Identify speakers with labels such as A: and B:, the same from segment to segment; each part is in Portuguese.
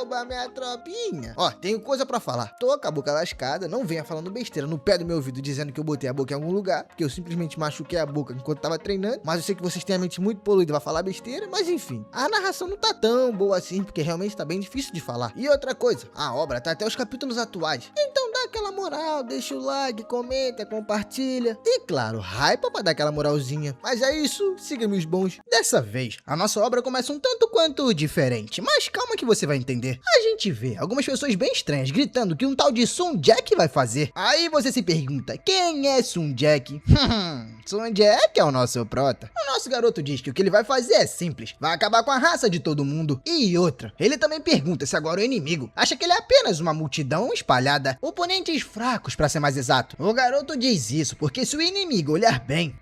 A: Oba, minha tropinha. Ó, tenho coisa pra falar. Tô com a boca lascada, não venha falando besteira no pé do meu ouvido dizendo que eu botei a boca em algum lugar, porque eu simplesmente machuquei a boca enquanto tava treinando, mas eu sei que vocês têm a mente muito poluída pra falar besteira, mas enfim. A narração não tá tão boa assim, porque realmente tá bem difícil de falar. E outra coisa, a obra tá até os capítulos atuais. Então dá aquela moral, deixa o like, comenta, compartilha. E claro, hypa pra dar aquela moralzinha. Mas é isso, siga meus bons. Dessa vez, a nossa obra começa um tanto quanto diferente, mas calma que você vai entender. A gente vê algumas pessoas bem estranhas gritando que um tal de Sun Jack vai fazer. Aí você se pergunta, quem é Sun Jack? Sun Jack é o nosso prota. O nosso garoto diz que o que ele vai fazer é simples, vai acabar com a raça de todo mundo. E outra, ele também pergunta se agora o inimigo acha que ele é apenas uma multidão espalhada, oponentes fracos pra ser mais exato. O garoto diz isso porque se o inimigo olhar bem,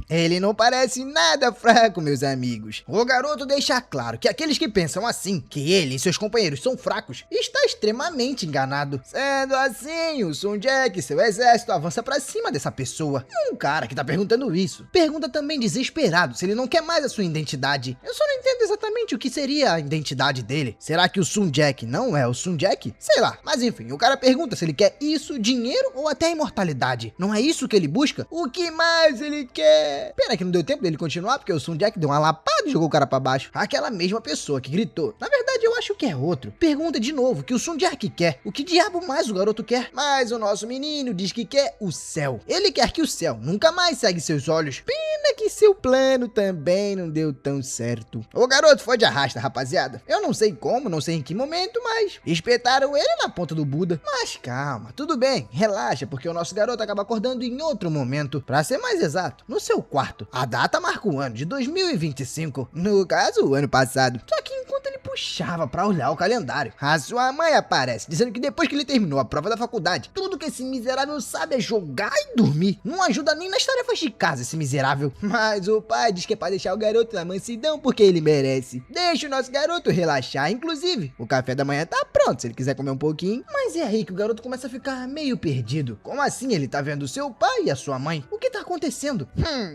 A: ele não parece nada fraco, meus amigos. O garoto deixa claro que aqueles que pensam assim, que ele e seus companheiros são fracos, está extremamente enganado. Sendo assim, o Sun Jack e seu exército avança pra cima dessa pessoa. Um cara que tá perguntando isso, pergunta também desesperado se ele não quer mais a sua identidade. Eu só não entendo exatamente o que seria a identidade dele. Será que o Sun Jack não é o Sun Jack? Sei lá, mas enfim, o cara pergunta se ele quer isso, dinheiro ou até imortalidade. Não é isso que ele busca? O que mais ele quer? Pena que não deu tempo dele continuar, porque o Sun Jack deu uma lapada e jogou o cara pra baixo. Aquela mesma pessoa que gritou, na verdade eu acho que é outro, pergunta de novo o que o Sun Jack quer. O que diabo mais o garoto quer? Mas o nosso menino diz que quer o céu. Ele quer que o céu nunca mais segue seus olhos. Pena que seu plano também não deu tão certo. O garoto foi de arrasta, rapaziada. Eu não sei como, não sei em que momento, mas espetaram ele na ponta do Buda. Mas calma, tudo bem, relaxa, porque o nosso garoto acaba acordando em outro momento. Pra ser mais exato, no seu quarto. A data marca o ano de 2025, no caso, o ano passado. Só que enquanto ele puxava pra olhar o calendário, a sua mãe aparece, dizendo que depois que ele terminou a prova da faculdade, tudo que esse miserável sabe é jogar e dormir. Não ajuda nem nas tarefas de casa, esse miserável. Mas o pai diz que é pra deixar o garoto na mansidão porque ele merece. Deixa o nosso garoto relaxar, inclusive. O café da manhã tá pronto, se ele quiser comer um pouquinho. Mas é aí que o garoto começa a ficar meio perdido. Como assim ele tá vendo o seu pai e a sua mãe? O que tá acontecendo?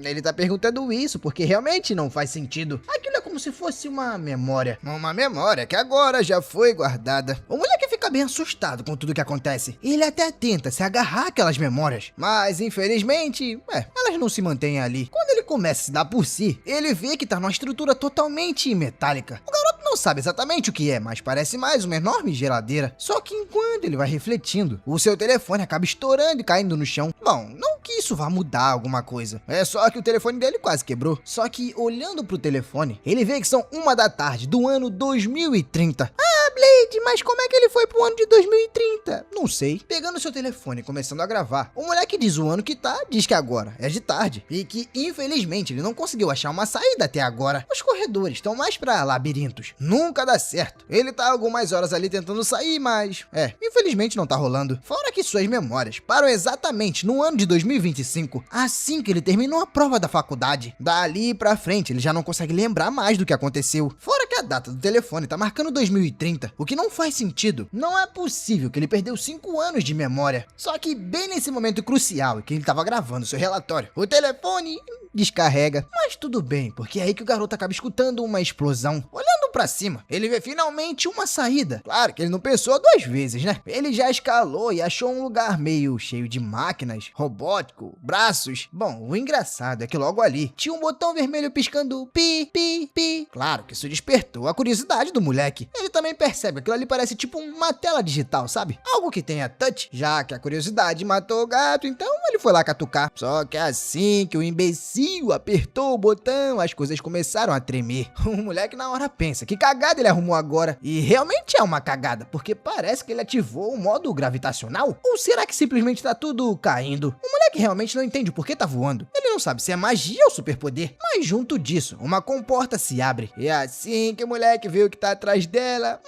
A: Ele tá perguntando isso porque realmente não faz sentido. Aquilo é como se fosse uma memória. Uma memória que agora já foi guardada. O moleque fica bem assustado com tudo que acontece. Ele até tenta se agarrar àquelas memórias. Mas, infelizmente, elas não se mantêm ali. Quando ele começa a se dar por si, ele vê que tá numa estrutura totalmente metálica. O garoto não sabe exatamente o que é, mas parece mais uma enorme geladeira. Só que enquanto ele vai refletindo, o seu telefone acaba estourando e caindo no chão. Bom, não que isso vá mudar alguma coisa. É só que o telefone dele quase quebrou. Só que olhando pro telefone, ele vê que são 1 da tarde do ano 2030. Blade, mas como é que ele foi pro ano de 2030? Não sei. Pegando seu telefone e começando a gravar, o moleque diz o ano que tá, diz que agora é de tarde. E que, infelizmente, ele não conseguiu achar uma saída até agora. Os corredores estão mais pra labirintos. Nunca dá certo. Ele tá algumas horas ali tentando sair, mas... infelizmente não tá rolando. Fora que suas memórias param exatamente no ano de 2025, assim que ele terminou a prova da faculdade. Dali pra frente, ele já não consegue lembrar mais do que aconteceu. Fora que a data do telefone tá marcando 2030, o que não faz sentido. Não é possível que ele perdeu 5 anos de memória. Só que bem nesse momento crucial em que ele tava gravando seu relatório, o telefone descarrega. Mas tudo bem, porque é aí que o garoto acaba escutando uma explosão. Olhando pra cima, ele vê finalmente uma saída. Claro que ele não pensou 2 vezes, né? Ele já escalou e achou um lugar meio cheio de máquinas, robótico, braços. Bom, o engraçado é que logo ali tinha um botão vermelho piscando pi, pi, pi. Claro que isso despertou a curiosidade do moleque. Ele também percebe que aquilo ali parece tipo uma tela digital, sabe? Algo que tenha touch, já que a curiosidade matou o gato, então ele foi lá catucar. Só que assim que o imbecil apertou o botão, as coisas começaram a tremer. O moleque na hora pensa, que cagada ele arrumou agora? E realmente é uma cagada, porque parece que ele ativou o modo gravitacional. Ou será que simplesmente tá tudo caindo? O moleque realmente não entende o porquê tá voando. Ele não sabe se é magia ou superpoder. Mas junto disso, uma comporta se abre. E assim que o moleque vê o que tá atrás dela,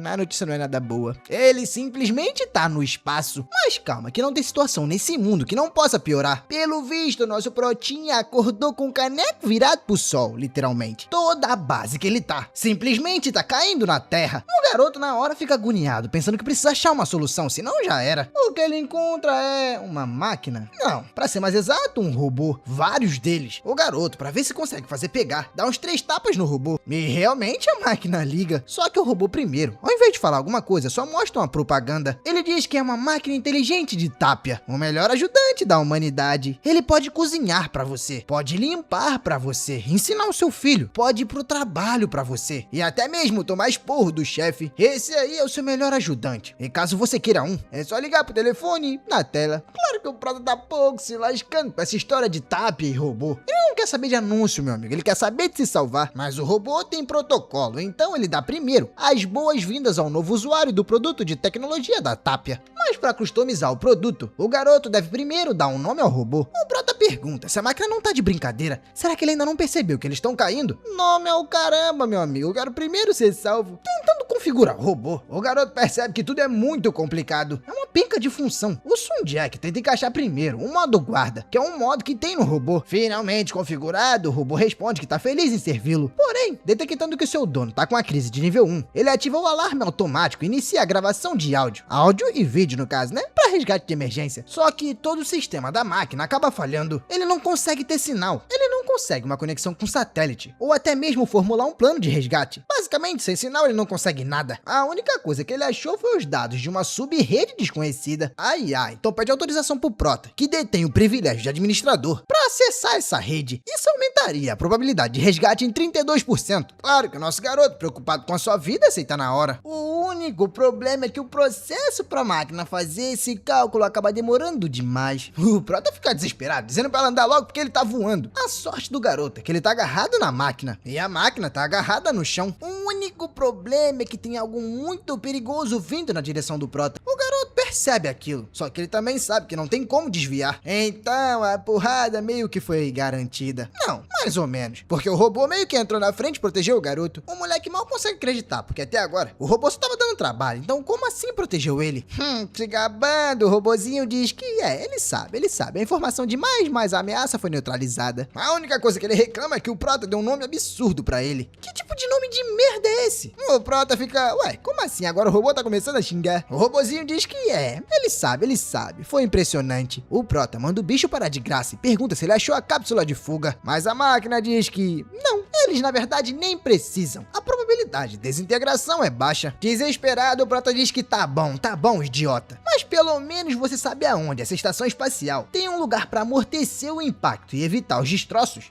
A: a notícia não é nada boa. Ele simplesmente tá no espaço. Mas calma, que não tem situação nesse mundo que não possa piorar. Pelo visto, nosso protinha acordou com o caneco virado pro sol, literalmente. Toda a base que ele tá, simplesmente tá caindo na terra. O garoto na hora fica agoniado, pensando que precisa achar uma solução, senão já era. O que ele encontra é uma máquina? Não, pra ser mais exato, um robô. Vários deles. O garoto, pra ver se consegue fazer pegar, dá uns 3 tapas no robô. E realmente a máquina liga. Só que o robô primeiro, ao invés de falar alguma coisa, só mostra uma propaganda. Ele diz que é uma máquina inteligente de Tapia, o melhor ajudante da humanidade. Ele pode cozinhar pra você, pode limpar pra você, ensinar o seu filho, pode ir pro trabalho pra você e até mesmo tomar esporro do chefe. Esse aí é o seu melhor ajudante. E caso você queira um, é só ligar pro telefone na tela. Claro que o Prota tá pouco se lascando com essa história de Tapia e robô. Ele não quer saber de anúncio, meu amigo, ele quer saber de se salvar. Mas o robô tem protocolo, então ele dá primeiro as boas-vindas ao novo usuário do produto de tecnologia da Tapia. Mas para customizar o produto, o garoto deve primeiro dar um nome ao robô. O Prota pergunta se a máquina não tá de brincadeira. Será que ele ainda não percebeu que eles estão caindo? Nome ao caramba, meu amigo. Eu quero primeiro ser salvo. Tentando configurar o robô, o garoto percebe que tudo é muito complicado. É uma penca de função. O Sun Jack tenta encaixar primeiro o modo guarda, que é um modo que tem no robô. Finalmente configurado, o robô responde que tá feliz em servi-lo. Porém, detectando que o seu dono tá com a crise de nível 1, ele ativa o alarme automático e inicia a gravação de áudio e vídeo no caso, né? Para resgate de emergência. Só que todo o sistema da máquina acaba falhando. Ele não consegue ter sinal. Ele não consegue uma conexão com satélite, ou até mesmo formular um plano de resgate. Basicamente, sem sinal ele não consegue nada. A única coisa que ele achou foi os dados de uma sub-rede desconhecida. Então pede autorização pro Prota, que detém o privilégio de administrador, para acessar essa rede. Isso aumentaria a probabilidade de resgate em 32%. Claro que o nosso garoto, preocupado com a sua vida, aceita na hora. O único problema é que o processo para a máquina fazer esse cálculo acaba demorando demais. O Prota fica desesperado, dizendo para ela andar logo porque ele tá voando. A sorte do garoto é que ele tá agarrado na máquina, e a máquina tá agarrada no chão. O único problema é que tem algo muito perigoso vindo na direção do Prota. O garoto percebe aquilo, só que ele também sabe que não tem como desviar. Então a porrada meio que foi garantida. Não, mais ou menos, porque o robô meio que entrou na frente e protegeu o garoto. O moleque mal consegue acreditar, porque até agora o robô só tava dando trabalho, então como assim protegeu ele? Se gabando, o robozinho diz que ele sabe. A informação de mais ameaça foi neutralizada. A única coisa que ele reclama é que o Prota deu um nome absurdo pra ele. Que tipo de nome de merda é esse? O Prota fica, como assim? Agora o robô tá começando a xingar. O robozinho diz que ele sabe. Foi impressionante. O Prota manda o bicho parar de graça e pergunta se ele achou a cápsula de fuga. Mas a máquina diz que não, eles na verdade nem precisam. A probabilidade de desintegração é baixa. Desesperado, o Prota diz que tá bom, idiota. Mas pelo menos você sabe aonde essa estação espacial tem um lugar pra amortecer o impacto e evitar os destroços.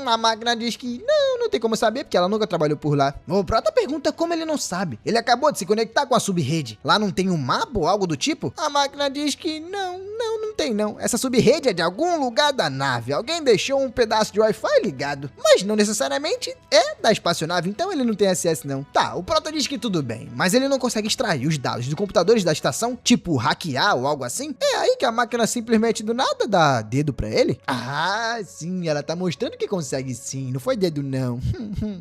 A: A máquina diz que não tem como saber porque ela nunca trabalhou por lá. O Prota pergunta como ele não sabe. Ele acabou de se conectar com a sub-rede. Lá não tem um mapa ou algo do tipo? A máquina diz que não tem não. Essa sub-rede é de algum lugar da nave. Alguém deixou um pedaço de Wi-Fi ligado. Mas não necessariamente é da espaçonave, então ele não tem acesso não. Tá, o Prota diz que tudo bem, mas ele não consegue extrair os dados dos computadores da estação, tipo hackear ou algo assim. É aí que a máquina simplesmente do nada dá dedo pra ele. Sim, ela tá mostrando que consegue sim, não foi dedo não.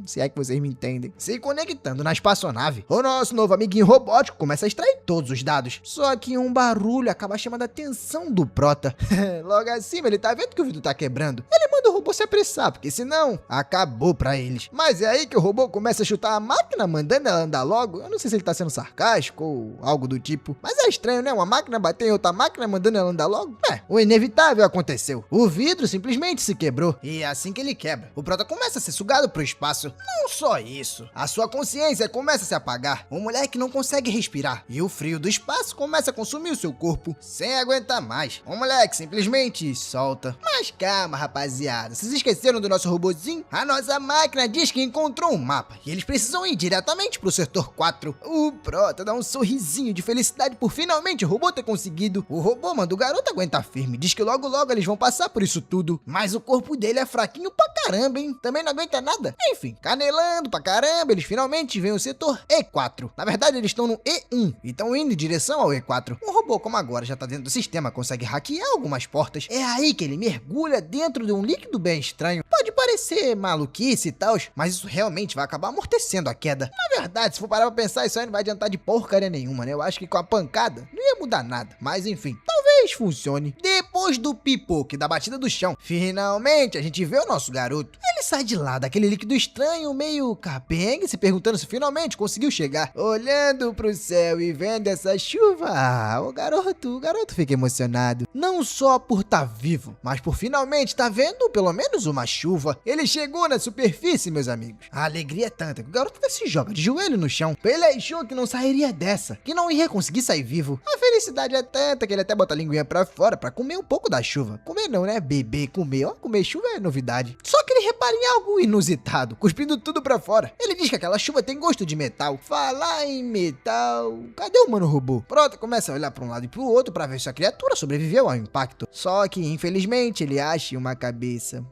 A: Se é que vocês me entendem. Se conectando na espaçonave, o nosso novo amiguinho robótico começa a extrair todos os dados. Só que um barulho acaba chamando a atenção do Prota. Logo acima, ele tá vendo que o vidro tá quebrando. Ele manda o robô se apressar, porque senão acabou pra eles. Mas é aí que o robô começa a chutar a máquina, mandando ela andar logo. Eu não sei se ele tá sendo sarcástico ou algo do tipo. Mas é estranho, né? Uma máquina bater em outra máquina, mandando ela andar logo. O inevitável aconteceu. O vidro simplesmente se quebrou. E é assim que ele quebra, o Prota começa a ser sugado pro espaço. Não só isso, a sua consciência começa a se apagar. O moleque não consegue respirar. E o frio do espaço começa a consumir o seu corpo, sem aguentar mais. O moleque simplesmente solta. Mas calma, rapaziada. Vocês esqueceram do nosso robozinho? A nossa máquina diz que encontrou um mapa. E eles precisam ir diretamente pro setor 4. O Prota dá um sorrisinho de felicidade por finalmente o robô ter conseguido. O robô manda o garoto aguentar firme. Diz que logo eles vão passar por isso tudo. Mas o corpo dele é fraquinho pra caramba, hein? Também não aguenta nada. Enfim, canelando pra caramba, eles finalmente veem o setor E4. Na verdade, eles estão no E1 e estão indo em direção ao E4. Um robô como agora já tá dentro do sistema, consegue hackear algumas portas. É aí que ele mergulha dentro de um líquido bem estranho. Pode parecer maluquice e tal, mas isso realmente vai acabar amortecendo a queda. Na verdade, se for parar pra pensar, isso aí não vai adiantar de porcaria nenhuma, né? Eu acho que com a pancada não ia mudar nada. Mas enfim, talvez funcione. Depois do pipoque da batida do chão, finalmente a gente vê o nosso garoto. Ele Ele sai de lá, daquele líquido estranho, meio capenga, se perguntando se finalmente conseguiu chegar. Olhando pro céu e vendo essa chuva, o garoto fica emocionado. Não só por estar vivo, mas por finalmente estar vendo pelo menos uma chuva. Ele chegou na superfície, meus amigos. A alegria é tanta que o garoto até se joga de joelho no chão. Ele achou que não sairia dessa, que não ia conseguir sair vivo. A felicidade é tanta que ele até bota a linguinha pra fora pra comer um pouco da chuva. Comer não, né? Beber, comer. Ó, comer chuva é novidade. Só que ele repara em algo inusitado, cuspindo tudo pra fora. Ele diz que aquela chuva tem gosto de metal. Falar em metal... Cadê o mano robô? Pronto, começa a olhar pra um lado e pro outro pra ver se a criatura sobreviveu ao impacto. Só que, infelizmente, ele acha uma cabeça.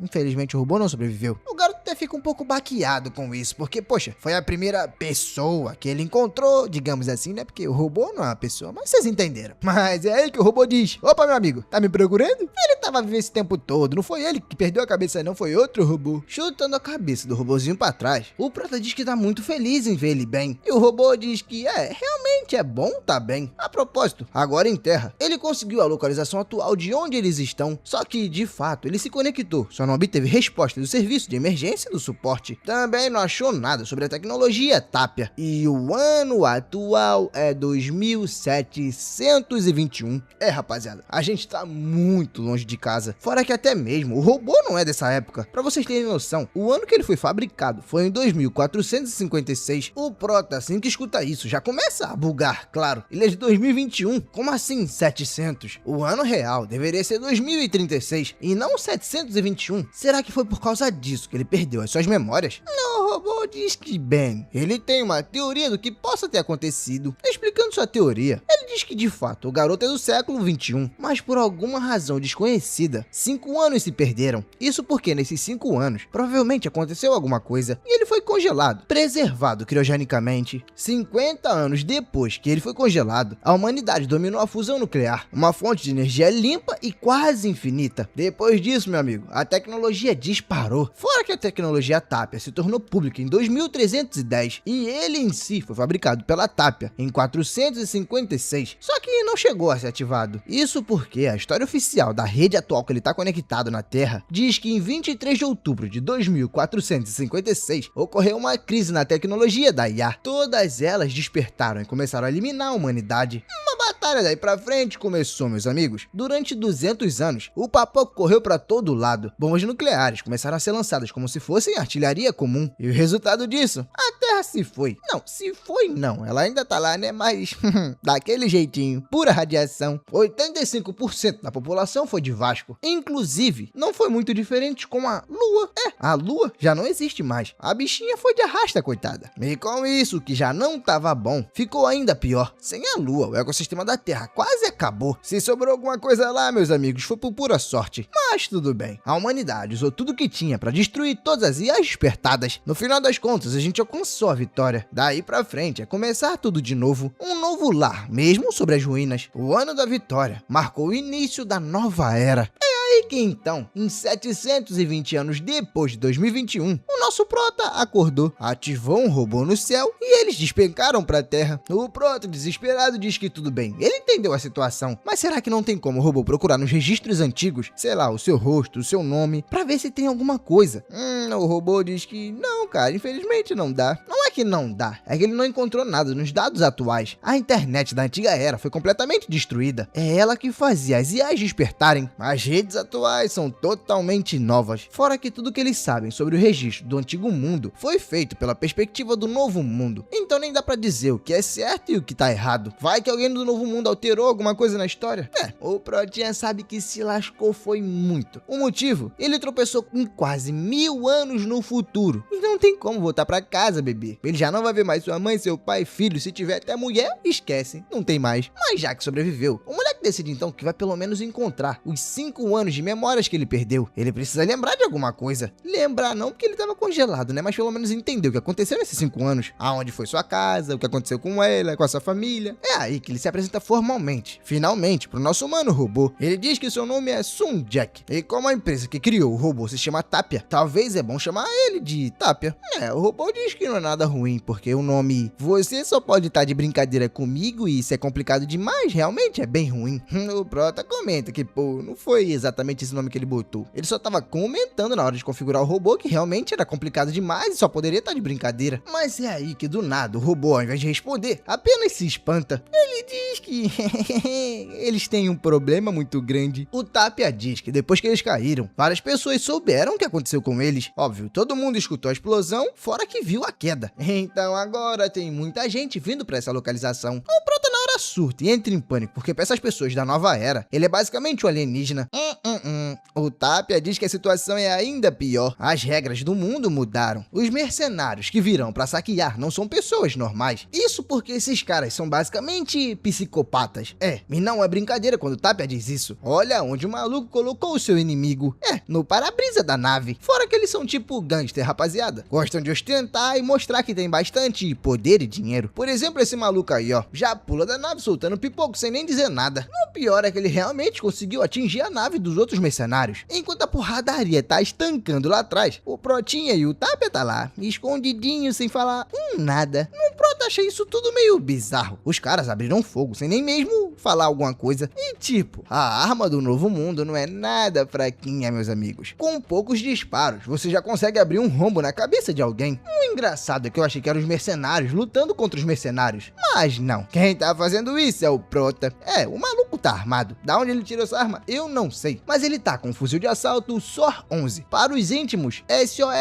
A: Infelizmente o robô não sobreviveu. O garoto até fica um pouco baqueado com isso, porque, poxa, foi a primeira pessoa que ele encontrou, digamos assim, né? Porque o robô não é uma pessoa, mas vocês entenderam. Mas é aí que o robô diz: opa, meu amigo, tá me procurando? Ele tava vivendo esse tempo todo, não foi ele que perdeu a cabeça não, foi outro robô. Chutando a cabeça do robozinho pra trás, o prota diz que tá muito feliz em ver ele bem. E o robô diz que realmente é bom tá bem. A propósito, agora em terra, ele conseguiu a localização atual de onde eles estão, só que, de fato, ele se conectou, só não obteve resposta do serviço de emergência do suporte. Também não achou nada sobre a tecnologia Tapia. E o ano atual é 2721. Rapaziada, a gente tá muito longe de casa. Fora que até mesmo o robô não é dessa época. Pra vocês terem noção, o ano que ele foi fabricado foi em 2456. O prota, assim que escuta isso, já começa a bugar, claro. Ele é de 2021. Como assim 700? O ano real deveria ser 2036 e não 721. Será que foi por causa disso que ele perdeu as suas memórias? Não, o robô diz que, bem, ele tem uma teoria do que possa ter acontecido. Explicando sua teoria, ele diz que, de fato, o garoto é do século 21, mas por alguma razão desconhecida, 5 anos se perderam. Isso porque nesses 5 anos, provavelmente aconteceu alguma coisa e ele foi congelado, preservado criogenicamente. 50 anos depois que ele foi congelado, a humanidade dominou a fusão nuclear, uma fonte de energia limpa e quase infinita. Depois disso, meu amigo, a tecnologia disparou. Fora que a tecnologia Tapia se tornou pública em 2310 e ele em si foi fabricado pela Tapia em 456, só que não chegou a ser ativado. Isso porque a história oficial da rede atual que ele está conectado na Terra diz que em 23 de outubro de 2456 ocorreu uma crise na tecnologia da IA. Todas elas despertaram e começaram a eliminar a humanidade. Uma batalha daí pra frente começou, meus amigos. Durante 200 anos, o papoco correu pra todo lado. Bombas nucleares começaram a ser lançadas como se fossem artilharia comum. E o resultado disso? A Terra se foi. Não, se foi não. Ela ainda tá lá, né? Mas daquele jeitinho. Pura radiação. 85% da população foi de Vasco. Inclusive, não foi muito diferente com a Lua. A Lua já não existe mais. A bichinha foi de arrasta, coitada. E com isso, que já não tava bom, ficou ainda pior. Sem a Lua, o ecossistema da Terra quase acabou. Se sobrou alguma coisa lá, meus amigos, foi por pura sorte. Mas tudo bem. A humanidade usou tudo que tinha pra destruir todas as IAs despertadas. No final das contas, a gente alcançou a vitória. Daí pra frente é começar tudo de novo. Um novo lar, mesmo sobre as ruínas. O ano da vitória marcou o início da nova era. E que então, em 720 anos depois de 2021, o nosso prota acordou, ativou um robô no céu e eles despencaram pra terra. O prota, desesperado, diz que tudo bem, ele entendeu a situação, mas será que não tem como o robô procurar nos registros antigos, sei lá, o seu rosto, o seu nome, pra ver se tem alguma coisa? O robô diz que não, cara, infelizmente não dá. Não é que não dá, é que ele não encontrou nada nos dados atuais. A internet da antiga era foi completamente destruída. É ela que fazia as IAs despertarem. As redes atuais são totalmente novas. Fora que tudo que eles sabem sobre o registro do antigo mundo foi feito pela perspectiva do novo mundo. Então nem dá pra dizer o que é certo e o que tá errado. Vai que alguém do novo mundo alterou alguma coisa na história? O Protinha sabe que se lascou foi muito. O motivo? Ele tropeçou em quase 1000 anos no futuro. E não tem como voltar pra casa, bebê. Ele já não vai ver mais sua mãe, seu pai, filho. Se tiver até mulher, esquece. Não tem mais. Mas já que sobreviveu, o moleque decide então que vai pelo menos encontrar os 5 anos de memórias que ele perdeu. Ele precisa lembrar de alguma coisa. Lembrar não porque ele tava congelado, né? Mas pelo menos entender o que aconteceu nesses 5 anos. Aonde foi sua casa, o que aconteceu com ela, com a sua família. É aí que ele se apresenta formalmente, finalmente, pro nosso humano robô. Ele diz que seu nome é Sun Jack. E como a empresa que criou o robô se chama Tapia, talvez é bom chamar ele de Tapia. O robô diz que não é nada ruim, porque o nome "você só pode estar de brincadeira comigo e isso é complicado demais", realmente é bem ruim. mim. O Prota comenta que, pô, não foi exatamente esse nome que ele botou. Ele só tava comentando na hora de configurar o robô que realmente era complicado demais e só poderia estar de brincadeira. Mas é aí que do nada o robô, ao invés de responder, apenas se espanta. Ele diz que eles têm um problema muito grande. O Tapia diz que depois que eles caíram, várias pessoas souberam o que aconteceu com eles. Óbvio, todo mundo escutou a explosão, fora que viu a queda. Então agora tem muita gente vindo pra essa localização. O Prota na hora surta e entra em pânico, porque pra essas pessoas da nova era, ele é basicamente um alienígena. O Tapia diz que a situação é ainda pior. As regras do mundo mudaram. Os mercenários que virão pra saquear não são pessoas normais. Isso porque esses caras são basicamente psicopatas. E não é brincadeira quando o Tapia diz isso. Olha onde o maluco colocou o seu inimigo. No para-brisa da nave. Fora que eles são tipo gangster, rapaziada. Gostam de ostentar e mostrar que tem bastante poder e dinheiro. Por exemplo, esse maluco aí, ó, já pula da nave soltando pipoco sem nem dizer nada. O pior é que ele realmente conseguiu atingir a nave dos outros mercenários. Enquanto a porradaria tá estancando lá atrás, o Protinha e o Tapia tá lá, escondidinho, sem falar nada. O Prota acha isso tudo meio bizarro. Os caras abriram fogo sem nem mesmo falar alguma coisa. E tipo, a arma do novo mundo não é nada fraquinha, meus amigos. Com poucos disparos, você já consegue abrir um rombo na cabeça de alguém. O engraçado é que eu achei que eram os mercenários lutando contra os mercenários. Mas não. Quem tá fazendo isso é o Prota. O maluco tá armado. Da onde ele tirou essa arma? Eu não sei. Mas ele tá com um fuzil de assalto SOR 11. Para os íntimos, SOR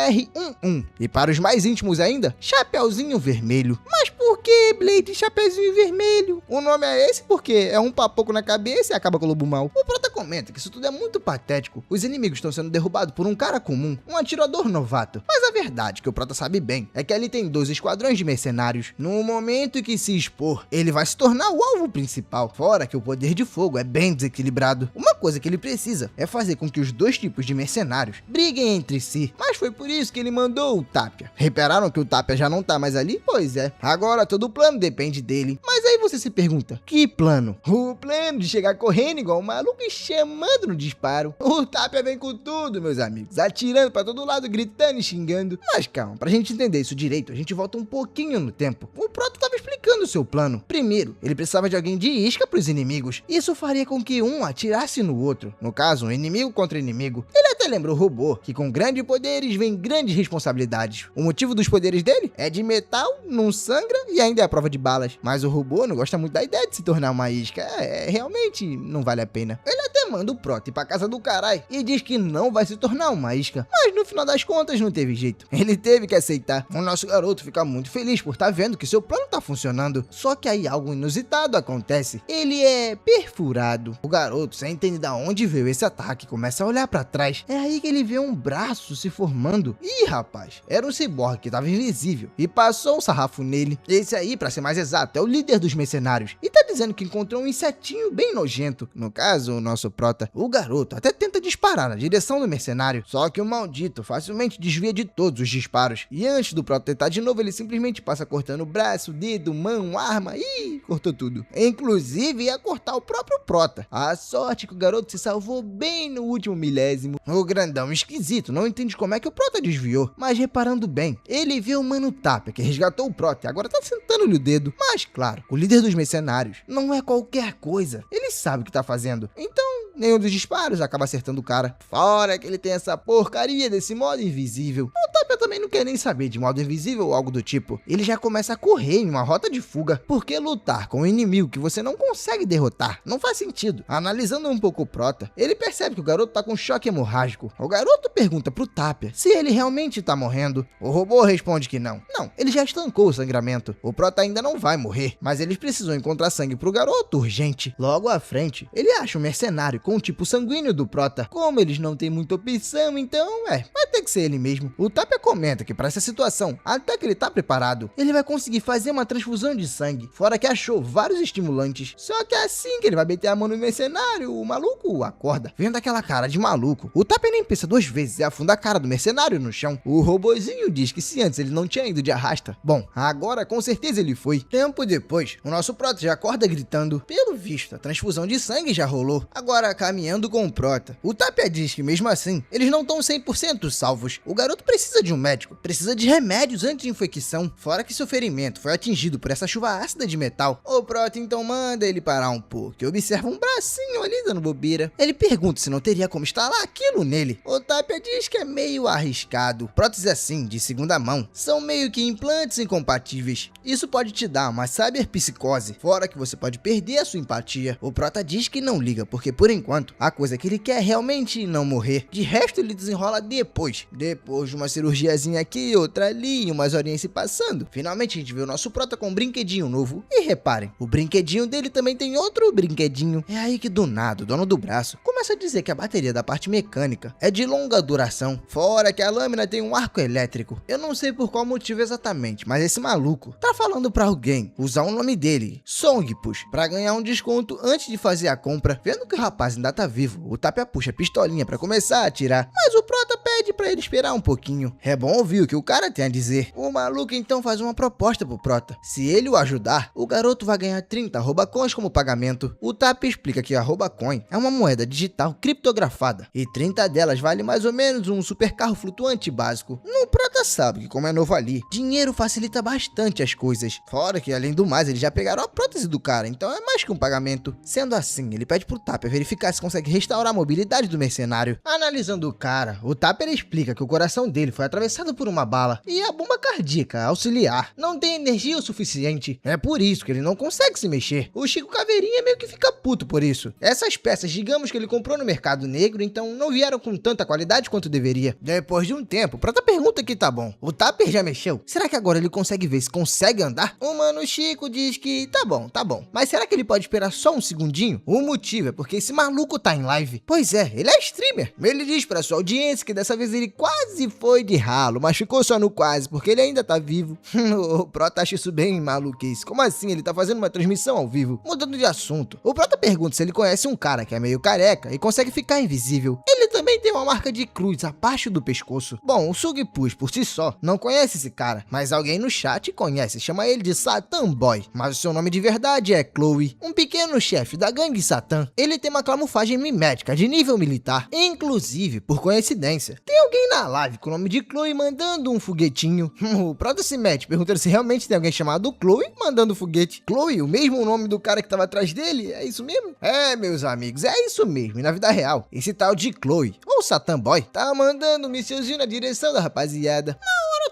A: 11. E para os mais íntimos ainda, Chapeuzinho Vermelho. Mas por que Blade Chapeuzinho Vermelho? O nome é esse porque é um papoco na cabeça e acaba com o lobo mau. O Prota comenta que isso tudo é muito patético. Os inimigos estão sendo derrubados por um cara comum, um atirador novato. Mas a verdade, que o Prota sabe bem, é que ali tem 2 esquadrões de mercenários. No momento em que se expor, ele vai se tornar o alvo principal. Fora que o poder de fogo é bem desequilibrado. Uma coisa que ele precisa é fazer com que os 2 tipos de mercenários briguem entre si. Mas foi por isso que ele mandou o Tapia. Repararam que o Tapia já não tá mais ali? Pois é. Agora todo o plano depende dele. Mas aí você se pergunta, que plano? O plano de chegar correndo igual um maluco e chamando no disparo. O Tapia vem com tudo, meus amigos, atirando pra todo lado, gritando e xingando. Mas calma, pra gente entender isso direito, a gente volta um pouquinho no tempo. O Prota tava explicando o seu plano. Primeiro, ele precisava de alguém de isca pros inimigos. Isso faria com que um atirasse no outro. No caso, um inimigo contra inimigo. Ele até lembra o robô, que com grandes poderes vem grandes responsabilidades. O motivo dos poderes dele é de metal, não sangra e ainda é a prova de balas. Mas o robô não gosta muito da ideia de se tornar uma isca. Realmente não vale a pena. Ele até manda o Prota ir pra casa do caralho e diz que não vai se tornar uma isca. Mas no final das contas não teve jeito. Ele teve que aceitar. O nosso garoto fica muito feliz por estar vendo que seu plano tá funcionando. Só que aí algo inusitado acontece. Ele é perfurado. O garoto, sem entender de onde veio esse ataque, começa a olhar pra trás. É aí que ele vê um braço se formando. Ih, rapaz, era um ciborgue que tava invisível e passou um sarrafo nele. Esse aí, pra ser mais exato, é o líder dos mercenários. E tá dizendo que encontrou um insetinho bem nojento. No caso, o nosso Prota. O garoto até tenta disparar na direção do mercenário. Só que o maldito facilmente desvia de todos os disparos. E antes do Prota tentar de novo, ele simplesmente passa cortando braço, dedo, mão, arma. Ih, cortou tudo. Inclusive ia cortar o próprio Prota. A sorte que o garoto se salvou bem no último milésimo. O grandão esquisito não entende como é que o Prota desviou. Mas reparando bem, ele vê o Mano Tapia, que resgatou o Prota e agora tá sentando-lhe o dedo. Mas claro, o líder dos mercenários não é qualquer coisa. Ele sabe o que tá fazendo. Então, nenhum dos disparos acaba acertando o cara. Fora que ele tem essa porcaria desse modo invisível. O Tapia também não quer nem saber de modo invisível ou algo do tipo. Ele já começa a correr em uma rota de fuga. Porque lutar com um inimigo que você não consegue derrotar não faz sentido. Analisando um pouco o Prota, ele percebe que o garoto tá com choque hemorrágico. O garoto pergunta pro Tapia se ele realmente tá morrendo. O robô responde que não. Não, ele já estancou o sangramento. O Prota ainda não vai morrer, mas eles precisam encontrar sangue pro garoto urgente. Logo à frente, ele acha um mercenário com o tipo sanguíneo do Prota. Como eles não têm muita opção, então vai ter que ser ele mesmo. O Tapia comenta que para essa situação, até que ele tá preparado, ele vai conseguir fazer uma transfusão de sangue. Fora que achou vários estimulantes. Só que assim que ele vai meter a mão no mercenário, o maluco acorda. Vendo aquela cara de maluco, o Tapia nem pensa 2 vezes e afunda a cara do mercenário no chão. O robozinho diz que se antes ele não tinha ido de arrasta, bom, agora com certeza ele foi. Tempo depois, o nosso Prota já acorda gritando. Pelo visto, a transfusão de sangue já rolou. Agora caminhando com o Prota. O Tapia diz que mesmo assim, eles não estão 100% salvos. O garoto precisa de um médico médico, precisa de remédios anti-infecção, fora que seu ferimento foi atingido por essa chuva ácida de metal. O Prota então manda ele parar um pouco e observa um bracinho ali dando bobeira. Ele pergunta se não teria como instalar aquilo nele. O Tapia diz que é meio arriscado. Próteses assim, de segunda mão, são meio que implantes incompatíveis. Isso pode te dar uma cyberpsicose, fora que você pode perder a sua empatia. O Prota diz que não liga, porque por enquanto, a coisa que ele quer é realmente não morrer. De resto, ele desenrola depois de uma cirurgiazinha aqui, outra ali, umas horinhas se passando. Finalmente a gente vê o nosso Prota com um brinquedinho novo. E reparem, o brinquedinho dele também tem outro brinquedinho. É aí que do nada, o dono do braço começa a dizer que a bateria da parte mecânica é de longa duração, fora que a lâmina tem um arco elétrico. Eu não sei por qual motivo exatamente, mas esse maluco tá falando pra alguém usar o nome dele, Songpush, pra ganhar um desconto antes de fazer a compra. Vendo que o rapaz ainda tá vivo, o Tapia puxa a pistolinha pra começar a atirar, mas o Prota pede pra ele esperar um pouquinho. É bom ouvir o que o cara tem a dizer. O maluco então faz uma proposta pro Prota. Se ele o ajudar, o garoto vai ganhar 30 arroba-coins como pagamento. O Tapia explica que a arroba-coin é uma moeda digital criptografada e 30 delas vale mais ou menos um super carro flutuante básico. O Prota sabe que, como é novo ali, dinheiro facilita bastante as coisas. Fora que, além do mais, eles já pegaram a prótese do cara, então é mais que um pagamento. Sendo assim, ele pede pro Tapia verificar se consegue restaurar a mobilidade do mercenário. Analisando o cara, o Tapia explica que o coração dele foi atravessado por uma bala e a bomba cardíaca auxiliar não tem energia o suficiente. É por isso que ele não consegue se mexer. O Chico Caveirinha meio que fica puto por isso. Essas peças, digamos que ele comprou no mercado negro, então não vieram com tanta qualidade quanto deveria. Depois de um tempo, o Prota pergunta que tá bom. O Tapia já mexeu? Será que agora ele consegue ver se consegue andar? O mano Chico diz que tá bom. Mas será que ele pode esperar só um segundinho? O motivo é porque esse maluco tá em live. Pois é, ele é streamer. Ele diz pra sua audiência que dessa vez ele quase foi de ralo, mas ficou só no quase, porque ele ainda tá vivo. O Prota acha isso bem maluquice. Como assim? Ele tá fazendo uma transmissão ao vivo? Mudando de assunto, o Prota pergunta se ele conhece um cara que é meio careca e consegue ficar invisível. Ele também tem uma marca de cruz abaixo do pescoço. Bom, o Sugpush por si só não conhece esse cara, mas alguém no chat conhece, chama ele de Satan Boy, mas o seu nome de verdade é Chloe, um pequeno chefe da gangue Satan. Ele tem uma camuflagem mimética de nível militar. Inclusive, por coincidência, tem alguém na live com o nome de Chloe mandando um foguetinho. O Prota se mete perguntando se realmente tem alguém chamado Chloe mandando foguete. Chloe, o mesmo nome do cara que tava atrás dele? É isso mesmo? É, meus amigos, é isso mesmo. E na vida real, esse tal de Chloe, ou Satan Boy, tá mandando um mísselzinho na direção da rapaziada.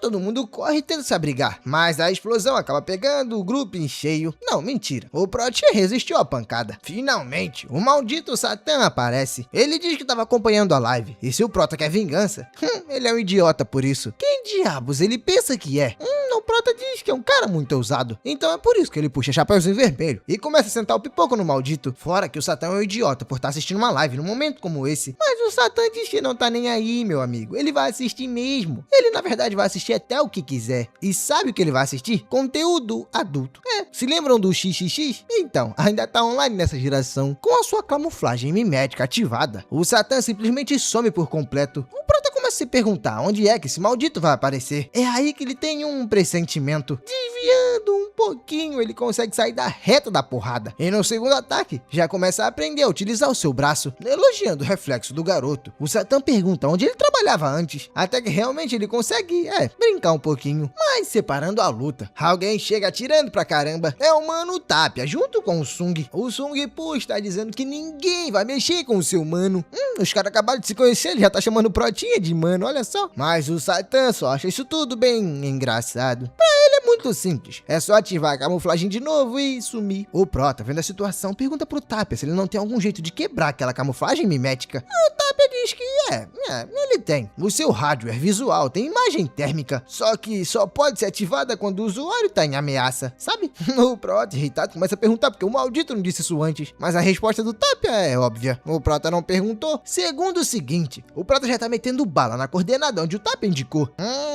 A: Todo mundo corre e tenta se abrigar, mas a explosão acaba pegando o grupo em cheio. Não, mentira, o Prot resistiu à pancada. Finalmente, o maldito Satan aparece. Ele diz que estava acompanhando a live, e se o Prota quer vingança, ele é um idiota por isso. Quem diabos ele pensa que é? O Prota diz que é um cara muito ousado, então é por isso que ele puxa Chapeuzinho Vermelho e começa a sentar o pipoco no maldito. Fora que o Satan é um idiota por estar assistindo uma live num momento como esse, mas o Satan diz que não tá nem aí, meu amigo. Ele vai assistir mesmo. Ele na verdade vai assistir até o que quiser. E sabe o que ele vai assistir? Conteúdo adulto. Se lembram do XXX? Então, ainda tá online nessa geração, com a sua camuflagem mimética ativada. O Satan simplesmente some por completo. O Prota começa a se perguntar onde é que esse maldito vai aparecer. É aí que ele tem um pressentimento. Desviando um pouquinho, ele consegue sair da reta da porrada. E no segundo ataque, já começa a aprender a utilizar o seu braço. Elogiando o reflexo do garoto, o Satan pergunta onde ele trabalhava antes, até que realmente ele consegue, brincar um pouquinho. Mas separando a luta, alguém chega atirando pra caramba. É o mano Tapia, junto com o Sung. O Sungpush tá dizendo que ninguém vai mexer com o seu mano. Os caras acabaram de se conhecer, ele já tá chamando o Protinha de mano, olha só. Mas o Satan só acha isso tudo bem engraçado. Pra ele é muito simples, é só ativar a camuflagem de novo e sumir. O Prota, vendo a situação, pergunta pro Tapia se ele não tem algum jeito de quebrar aquela camuflagem mimética. O Tapia diz que ele tem. O seu hardware visual tem imagem térmica, só que só pode ser ativada quando o usuário tá em ameaça, sabe? O Prota, irritado, começa a perguntar porque o maldito não disse isso antes, mas a resposta do Tapia é óbvia. O Prota não perguntou. Segundo o seguinte, o Prota já tá metendo bala na coordenada onde o Tapia indicou.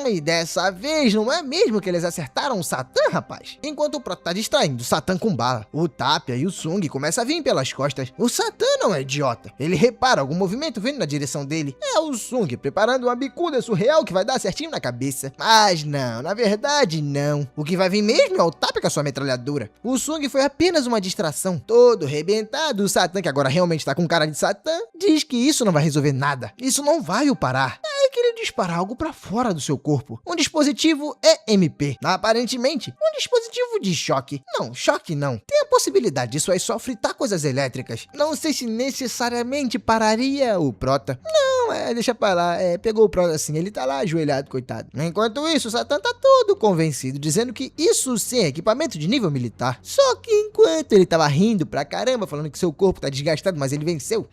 A: E dessa vez não é mesmo que eles acertaram o Satan, rapaz? Enquanto o Prota tá distraindo o Satan com bala, o Tapia e o Sung começam a vir pelas costas. O Satan não é idiota. Ele repara algum movimento vindo na direção dele. É o Sung preparando uma bicuda surreal que vai dar certinho na cabeça. Mas não, na verdade não. O que vai vir mesmo é o Tapia com a sua metralhadora. O Sung foi apenas uma distração. Todo rebentado, o Satan, que agora realmente tá com cara de Satan, diz que isso não vai resolver nada. Isso não vai o parar. É que ele disparar algo para fora do seu corpo. Um dispositivo EMP. Aparentemente, um dispositivo de choque. Não, choque não. Tem a possibilidade disso aí só fritar coisas elétricas. Não sei se necessariamente pararia o Prota. Não, deixa pra lá. Pegou o Prota assim, ele tá lá ajoelhado, coitado. Enquanto isso, o Satã tá todo convencido, dizendo que isso sim é equipamento de nível militar. Só que enquanto ele tava rindo pra caramba, falando que seu corpo tá desgastado, mas ele venceu,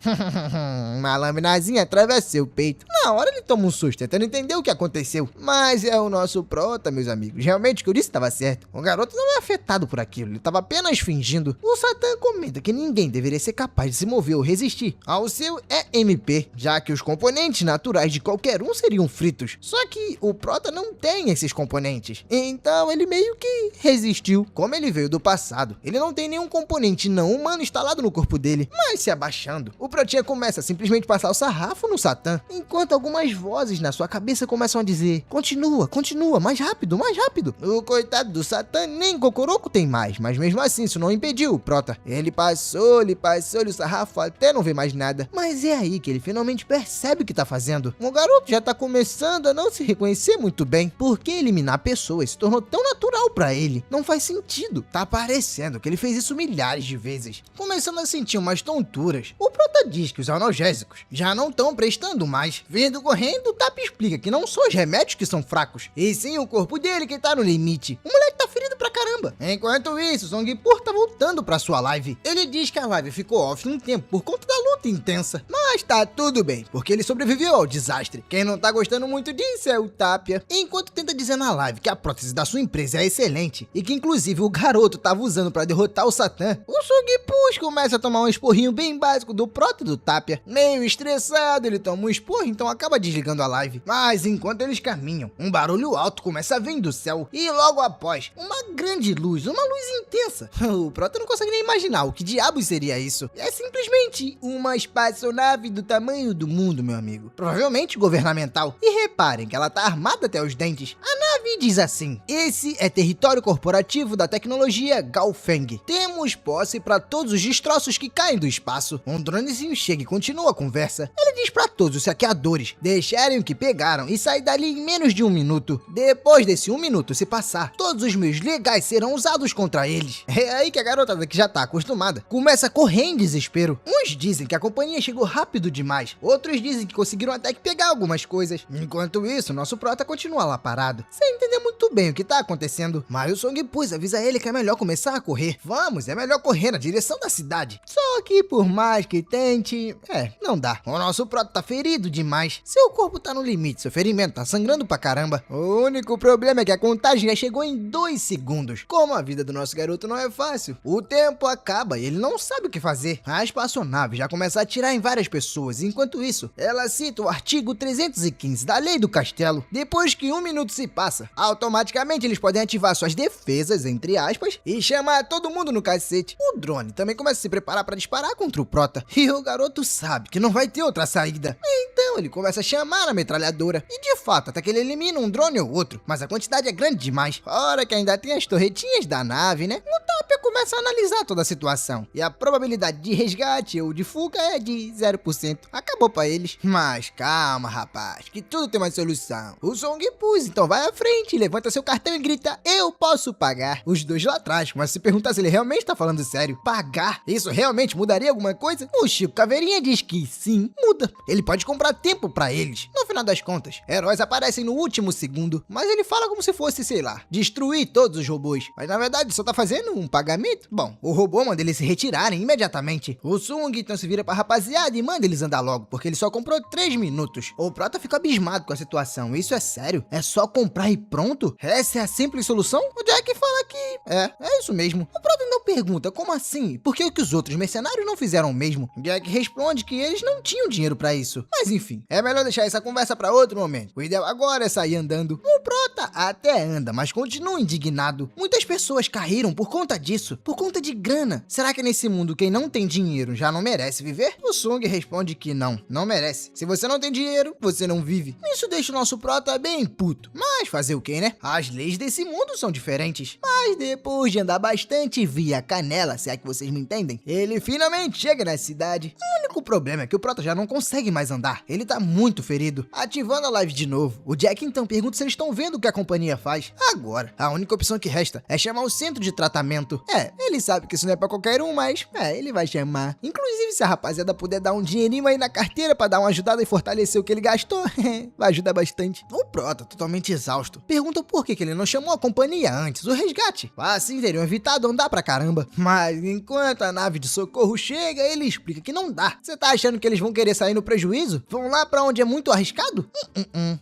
A: uma laminazinha atravessa seu peito. Na hora ele toma um susto, tentando entender o que aconteceu. Mas é o nosso Prota, meus amigos. Realmente o que eu disse estava certo. O garoto não é afetado por aquilo, ele tava apenas fingindo. O Satã comenta que ninguém deveria ser capaz de se mover ou resistir ao seu EMP, já que os componentes naturais de qualquer um seriam fritos. Só que o Prota não tem esses componentes, então ele meio que resistiu. Como ele veio do passado, ele não tem nenhum componente não humano instalado no corpo dele. Mas se abaixando, o Protinha começa a simplesmente passar o sarrafo no Satã, enquanto algumas vozes na sua cabeça começam a dizer: continua, continua, mais rápido, mais rápido. O coitado do Satã nem cocoroco tem mais, mas mesmo assim isso não impediu o Prota. Ele passou o sarrafo até não ver mais nada. Mas é aí que ele finalmente percebe o que tá fazendo. O garoto já tá começando a não se reconhecer muito bem, porque eliminar pessoas se tornou tão natural pra ele. Não faz sentido. Tá parecendo que ele fez isso milhares de vezes. Começando a sentir umas tonturas. O Prota diz que os analgésicos já não estão prestando mais. Vindo correndo, o Tap explica que não são os remédios que são fracos, e sim o corpo dele que tá no limite. O moleque tá ferido pra caramba. Enquanto isso, Songpur tá voltando pra sua live. Ele diz que a live ficou off um tempo por conta da luta intensa, mas tá tudo bem, porque ele sobreviveu ao desastre. Quem não tá gostando muito disso é o Tapia, enquanto tenta dizer na live que a prótese da sua empresa é excelente, e que inclusive o garoto tava usando pra derrotar o Satã. O Songpur começa a tomar um esporrinho bem básico do Prota e do Tapia. Meio estressado, ele toma um esporro, então acaba desligando a live. Mas enquanto eles caminham, um barulho alto começa a vir do céu, e logo após, uma grande luz, uma luz intensa. O Prota não consegue nem imaginar o que diabos seria isso. É simplesmente uma espaçonave do tamanho do mundo, meu amigo. Provavelmente governamental. E reparem que ela tá armada até os dentes. A nave diz assim: esse é território corporativo da tecnologia Gaofeng. Temos posse para todos os destroços que caem do espaço. Um dronezinho chega e continua a conversa. Ele diz para todos os saqueadores deixarem o que pegaram e sair dali em menos de 1 minuto. Depois desse 1 minuto se passar, todos os meios legais serão usados contra eles. É aí que a garotada, que já tá acostumada, começa a correr em desespero. Uns dizem que a companhia chegou rápido demais, outros dizem que conseguiram até que pegar algumas coisas. Enquanto isso, nosso Prota continua lá parado, sem entender muito bem o que tá acontecendo. Mas o Songpur avisa ele que é melhor começar a correr. Vamos, é melhor correr na direção da cidade. Só que por mais que tente, não dá. O nosso Prota tá ferido demais. Seu corpo tá no limite, seu ferimento tá sangrando pra caramba. O único problema é que a contagem já chegou em 2 segundos. Como a vida do nosso garoto não é fácil, o tempo acaba e ele não sabe o que fazer. A espaçonave já começa a atirar em várias pessoas. Enquanto isso, ela cita o artigo 315 da Lei do Castelo. Depois que 1 minuto se passa, automaticamente eles podem ativar suas defesas, entre aspas, e chamar todo mundo no cacete. O drone também começa a se preparar para disparar contra o Prota, e o garoto sabe que não vai ter outra saída. Então ele começa a chamar a metralhadora, e de fato, até que ele elimina um drone ou outro, mas a quantidade é grande demais. Fora que ainda tem as torretinhas da nave, né? O Tapia começa a analisar toda a situação, e a probabilidade de resgate ou de fuga é de 0%. Acabou pra eles. Mas calma, rapaz, que tudo tem uma solução. O Songpur então vai à frente, levanta seu cartão e grita: eu posso pagar. Os dois lá atrás começam a se perguntar se ele realmente tá falando sério. Pagar? Isso realmente mudaria alguma coisa? O Chico Caveirinha diz que sim, muda. Ele pode comprar tempo pra eles. No final das contas, heróis aparecem no último segundo, mas ele fala como se fosse, sei lá, destruir todos os robôs. Mas na verdade só tá fazendo um pagamento. Bom, o robô manda eles se retirarem imediatamente. O Sung então se vira pra rapaziada e manda eles andar logo, porque ele só comprou 3 minutos. O Prota fica abismado com a situação. Isso é sério? É só comprar e pronto? Essa é a simples solução? O Jack fala que é isso mesmo. O Prota então pergunta como assim? Por que os outros mercenários não fizeram o mesmo? Jack responde que eles não tinham dinheiro pra isso. Mas enfim, é melhor deixar essa conversa pra outro momento. O ideal agora é sair andando. O Prota até anda, mas continua indignado. Muitas pessoas caíram por conta disso, por conta de grana. Será que nesse mundo quem não tem dinheiro já não merece viver? O Sung responde que não merece. Se você não tem dinheiro, você não vive. Isso deixa o nosso Prota bem puto. Mas fazer o que, né? As leis desse mundo são diferentes. Mas depois de andar bastante via e a canela, se é que vocês me entendem. Ele finalmente chega na cidade. O único problema é que o Prota já não consegue mais andar. Ele tá muito ferido. Ativando a live de novo, o Jack então pergunta se eles estão vendo o que a companhia faz. Agora, a única opção que resta é chamar o centro de tratamento. Ele sabe que isso não é pra qualquer um, mas ele vai chamar. Inclusive, se a rapaziada puder dar um dinheirinho aí na carteira pra dar uma ajudada e fortalecer o que ele gastou, vai ajudar bastante. O Prota, totalmente exausto, pergunta por que ele não chamou a companhia antes, o resgate. Assim teriam evitado andar pra caramba. Mas enquanto a nave de socorro chega, ele explica que não dá. Você tá achando que eles vão querer sair no prejuízo? Vão lá pra onde é muito arriscado?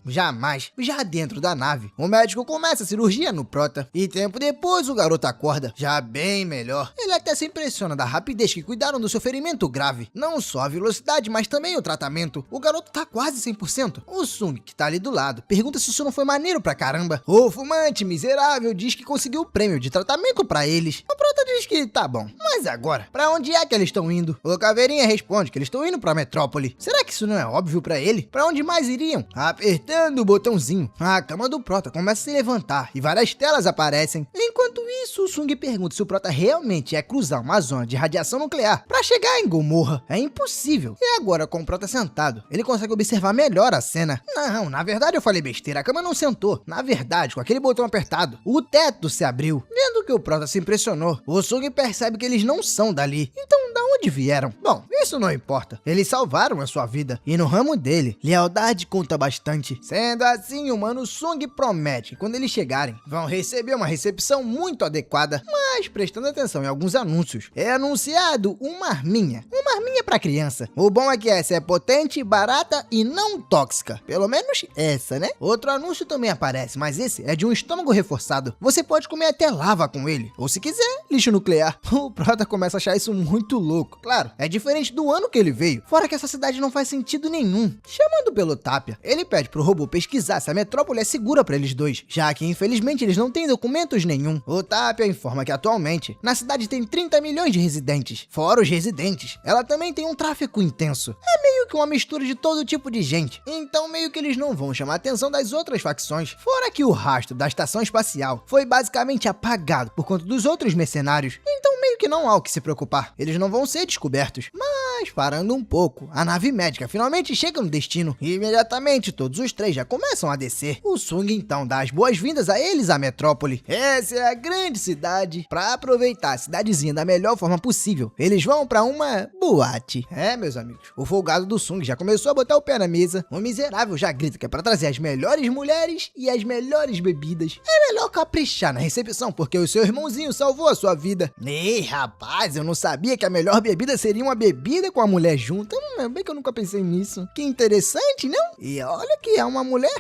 A: Jamais. Já dentro da nave, o médico começa a cirurgia no Prota. E tempo depois, o garoto acorda, já bem melhor. Ele até se impressiona da rapidez que cuidaram do seu ferimento grave. Não só a velocidade, mas também o tratamento. O garoto tá quase 100%. O Sung, que tá ali do lado, pergunta se isso não foi maneiro pra caramba. O fumante miserável diz que conseguiu o prêmio de tratamento pra eles. O Prota diz que tá bom. Mas agora, pra onde é que eles estão indo? O Caveirinha responde que eles estão indo pra Metrópole. Será que isso não é óbvio pra ele? Pra onde mais iriam? Apertando o botãozinho, a cama do Prota começa a se levantar e várias telas aparecem. Enquanto isso, o Sung pergunta se o Prota realmente é cruzar uma zona de radiação nuclear pra chegar em Gomorra. É impossível. E agora, com o Prota sentado, ele consegue observar melhor a cena. Não, na verdade eu falei besteira, a cama não sentou. Na verdade, com aquele botão apertado, o teto se abriu. Vendo que o Prota se impressionou, o Sung percebe que eles não são dali. Então, da onde vieram? Bom, isso não importa. Eles salvaram a sua vida. E no ramo dele, lealdade conta bastante. Sendo assim, o Mano Sung promete que quando eles chegarem, vão receber uma recepção muito adequada. Mas, prestando atenção em alguns anúncios, é anunciado uma arminha. Uma arminha pra criança. O bom é que essa é potente, barata e não tóxica. Pelo menos essa, né? Outro anúncio também aparece, mas esse é de um estômago reforçado. Você pode comer até lava com ele. Ou se quiser, lixo nuclear. O Prota começa a achar isso muito louco. Claro, é diferente do ano que ele veio. Fora que essa cidade não faz sentido nenhum. Chamando pelo Tapia, ele pede pro robô pesquisar se a metrópole é segura pra eles dois, já que infelizmente eles não têm documentos nenhum. O Tapia informa que atualmente, na cidade tem 30 milhões de residentes. Fora os residentes, ela também tem um tráfico intenso. É meio que uma mistura de todo tipo de gente. Então meio que eles não vão chamar a atenção das outras facções. Fora que o rastro da estação espacial foi basicamente apagado por conta dos outros mercenários. Então meio que não há o que se preocupar. Eles não vão ser descobertos. Mas parando um pouco, a nave médica finalmente chega no destino. E imediatamente todos os três já começam a descer. O Sung então dá as boas-vindas a eles à metrópole. Essa é a grande cidade. Pra aproveitar a cidadezinha da melhor forma possível, eles vão pra uma boate. Meus amigos, o folgado do Sung já começou a botar o pé na mesa. O miserável já grita que é pra trazer as melhores mulheres e as melhores bebidas. É melhor caprichar na recepção, porque o seu irmãozinho salvou a sua vida. Ei, rapaz, eu não sabia que a melhor bebida seria uma bebida com a mulher junto. Bem que eu nunca pensei nisso. Que interessante, não? E olha que é uma mulher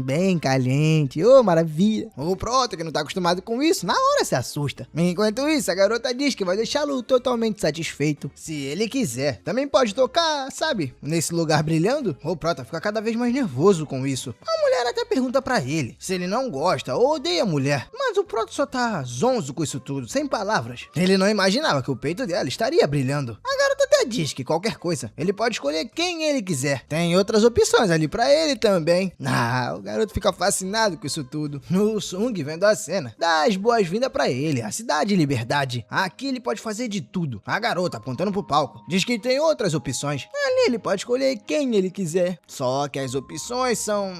A: bem caliente. Ô, maravilha. O Prota, que não tá acostumado com isso, na hora se assusta. Enquanto isso, a garota diz que vai deixá-lo totalmente satisfeito, se ele quiser. Também pode tocar, sabe, nesse lugar brilhando. O Prota fica cada vez mais nervoso com isso. A mulher até pergunta pra ele se ele não gosta ou odeia a mulher. Mas o Prota só tá zonzo com isso tudo, sem palavras. Ele não imaginava que o peito dela estaria brilhando. A garota até diz que qualquer coisa, ele pode escolher quem ele quiser. Tem outras opções ali pra ele também. O garoto fica fascinado com isso tudo. O Sung, vendo a cena, dá as boas-vindas pra ele, a cidade de liberdade. Aqui ele pode fazer de tudo. A garota, apontando pro palco, diz que tem outras opções. Ali ele pode escolher quem ele quiser. Só que as opções são...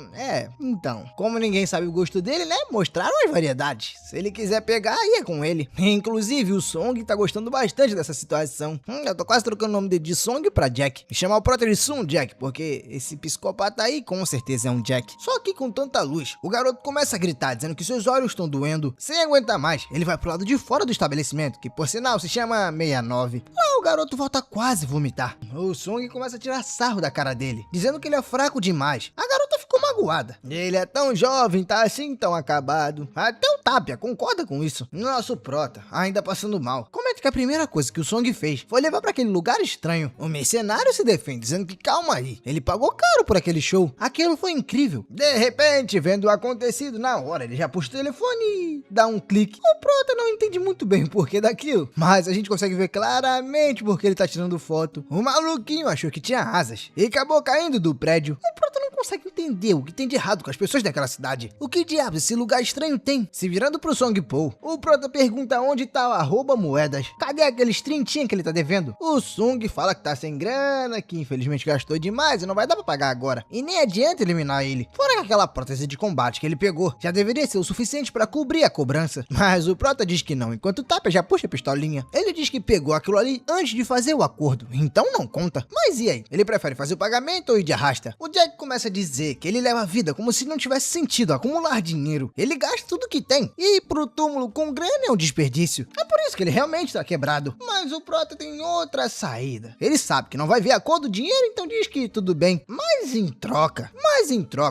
A: então, como ninguém sabe o gosto dele, né? Mostraram as variedades. Se ele quiser pegar, aí é com ele. Inclusive, o Sung tá gostando bastante dessa situação. Eu tô quase trocando o nome dele de Sung pra Jack. E chamar o Prota de Sun Jack, porque esse psicopata aí com certeza é um Jack. Só que com tanta luz, o garoto começa a gritar, dizendo que seus olhos estão doendo. Sem aguentar mais, ele vai pro lado de fora do estabelecimento, que por sinal se chama 69. Lá o garoto volta a quase vomitar. O Sung começa a tirar sarro da cara dele, dizendo que ele é fraco demais. A garota ficou magoada. Ele é tão jovem, tá assim tão acabado. Até o Tapia concorda com isso. Nosso Prota, ainda passando mal, comete Certo que a primeira coisa que o Song fez foi levar pra aquele lugar estranho. O mercenário se defende, dizendo que calma aí, ele pagou caro por aquele show. Aquilo foi incrível. De repente, vendo o acontecido, na hora ele já puxa o telefone e dá um clique. O Prota não entende muito bem o porquê daquilo, mas a gente consegue ver claramente porque ele tá tirando foto. O maluquinho achou que tinha asas e acabou caindo do prédio. O Prota não consegue entender o que tem de errado com as pessoas daquela cidade. O que diabos esse lugar estranho tem? Se virando pro Song Paul, o Prota pergunta onde tá o @moedas. Cadê aqueles trintinha que ele tá devendo? O Sung fala que tá sem grana, que infelizmente gastou demais e não vai dar pra pagar agora. E nem adianta eliminar ele. Fora que aquela prótese de combate que ele pegou já deveria ser o suficiente pra cobrir a cobrança. Mas o Prota diz que não, enquanto o Tapia já puxa a pistolinha. Ele diz que pegou aquilo ali antes de fazer o acordo, então não conta. Mas e aí? Ele prefere fazer o pagamento ou ir de arrasta? O Jack começa a dizer que ele leva a vida como se não tivesse sentido acumular dinheiro. Ele gasta tudo que tem. E ir pro túmulo com grana é um desperdício. É por isso que ele realmente tá quebrado. Mas o Prota tem outra saída. Ele sabe que não vai ver a cor do dinheiro, então diz que tudo bem. Mas em troca,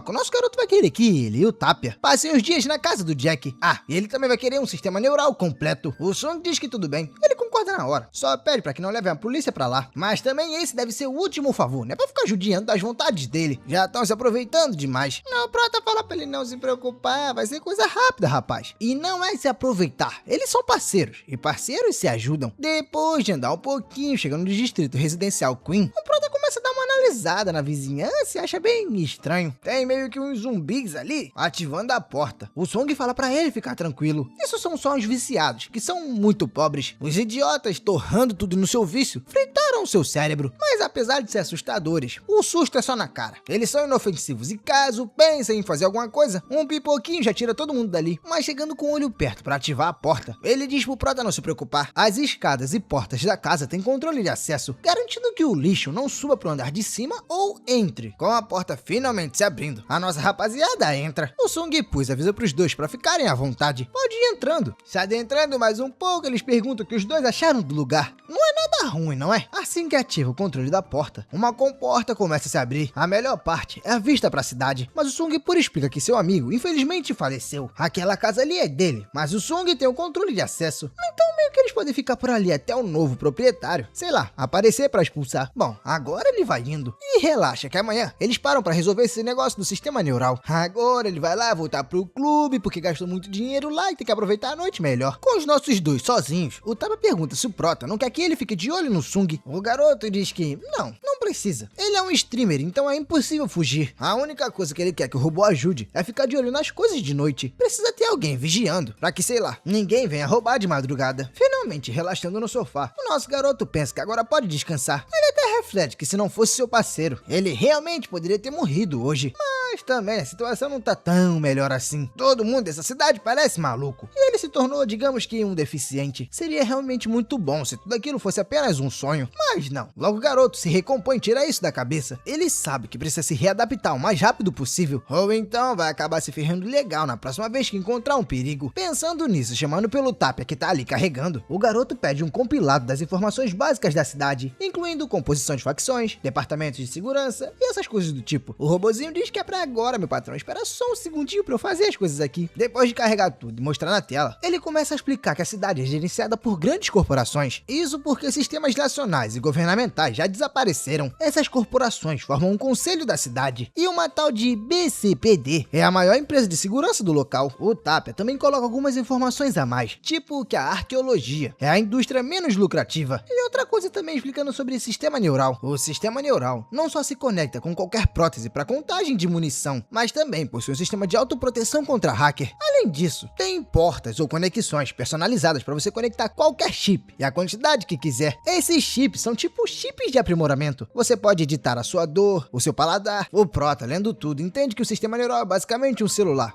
A: o nosso garoto vai querer que ele e o Tapia passem os dias na casa do Jack. Ah, e ele também vai querer um sistema neural completo. O Song diz que tudo bem. Ele concorda na hora. Só pede pra que não leve a polícia pra lá. Mas também esse deve ser o último favor, né? Pra ficar judiando das vontades dele. Já estão se aproveitando demais. Não, o Prota fala pra ele não se preocupar. Vai ser coisa rápida, rapaz. E não é se aproveitar. Eles são parceiros. E parceiros se ajudam. Depois de andar um pouquinho, chegando no distrito residencial Queen, o Prota começa a dar uma analisada na vizinhança e acha bem estranho. Tem meio que uns zumbis ali ativando a porta. O Song fala pra ele ficar tranquilo. Isso são só os viciados, que são muito pobres. Os idiotas, torrando tudo no seu vício, fritaram o seu cérebro. Mas apesar de ser assustadores, o susto é só na cara. Eles são inofensivos e caso pensem em fazer alguma coisa, um pipoquinho já tira todo mundo dali. Mas chegando com o olho perto pra ativar a porta, ele diz pro Prota não se preocupar. As escadas e portas da casa têm controle de acesso, garantindo que o lixo não suba pro andar de cima ou entre. Com a porta finalmente se abrindo, a nossa rapaziada entra. O Sung Pus avisa pros dois pra ficarem à vontade. Pode ir entrando. Se adentrando mais um pouco, eles perguntam o que os dois acharam do lugar. Não é nada ruim, não é? Assim que ativa o controle da porta, uma comporta começa a se abrir. A melhor parte é a vista pra cidade, mas o Sung Pur explica que seu amigo infelizmente faleceu. Aquela casa ali é dele, mas o Sung tem o controle de acesso. Então meio que eles podem ficar por ali até o novo proprietário, sei lá, aparecer pra expulsar. Bom, agora ele vai indo. E relaxa que amanhã eles param pra resolver esse negócio do sistema neural. Agora ele vai lá voltar pro clube porque gastou muito dinheiro lá e tem que aproveitar a noite melhor. Com os nossos dois sozinhos, o Taba pergunta se o Prota não quer que ele fique de olho no Sung. O garoto diz que não precisa. Ele é um streamer, então é impossível fugir. A única coisa que ele quer que o robô ajude é ficar de olho nas coisas de noite. Precisa ter alguém vigiando, pra que, sei lá, ninguém venha roubar de madrugada. Finalmente, relaxando no sofá, o nosso garoto pensa que agora pode descansar. Ele até reflete que se não fosse seu parceiro, ele realmente poderia ter morrido hoje. Mas também a situação não tá tão melhor assim. Todo mundo dessa cidade parece maluco. E ele se tornou, digamos que, um deficiente. Seria realmente muito bom se tudo aquilo fosse apenas um sonho. Mas não. Logo o garoto se recompõe e tira isso da cabeça. Ele sabe que precisa se readaptar o mais rápido possível. Ou então vai acabar se ferrando legal na próxima vez que encontrar um perigo. Pensando nisso, chamando pelo Tapia que tá ali carregando, o garoto pede um compilado das informações básicas da cidade, incluindo composição de facções, departamentos de segurança e essas coisas do tipo. O robozinho diz que é pra agora, meu patrão. Espera só um segundinho pra eu fazer as coisas aqui. Depois de carregar tudo e mostrar na tela, ele começa a explicar que a cidade é gerenciada por grandes corporações. Isso porque sistemas nacionais e governamentais já desapareceram. Essas corporações formam um conselho da cidade. E uma tal de BCPD é a maior empresa de segurança do local. O Tapia também coloca algumas informações a mais, tipo que a arqueologia é a indústria menos lucrativa. E outra coisa também explicando sobre sistema neural. O sistema neural não só se conecta com qualquer prótese para contagem de munição, mas também possui um sistema de autoproteção contra hacker. Além disso, tem portas ou conexões personalizadas para você conectar qualquer chip e a quantidade que quiser. Esses chips são tipo chips de aprimoramento. Você pode editar a sua dor, o seu paladar. O Prota, lendo tudo, entende que o sistema neural é basicamente um celular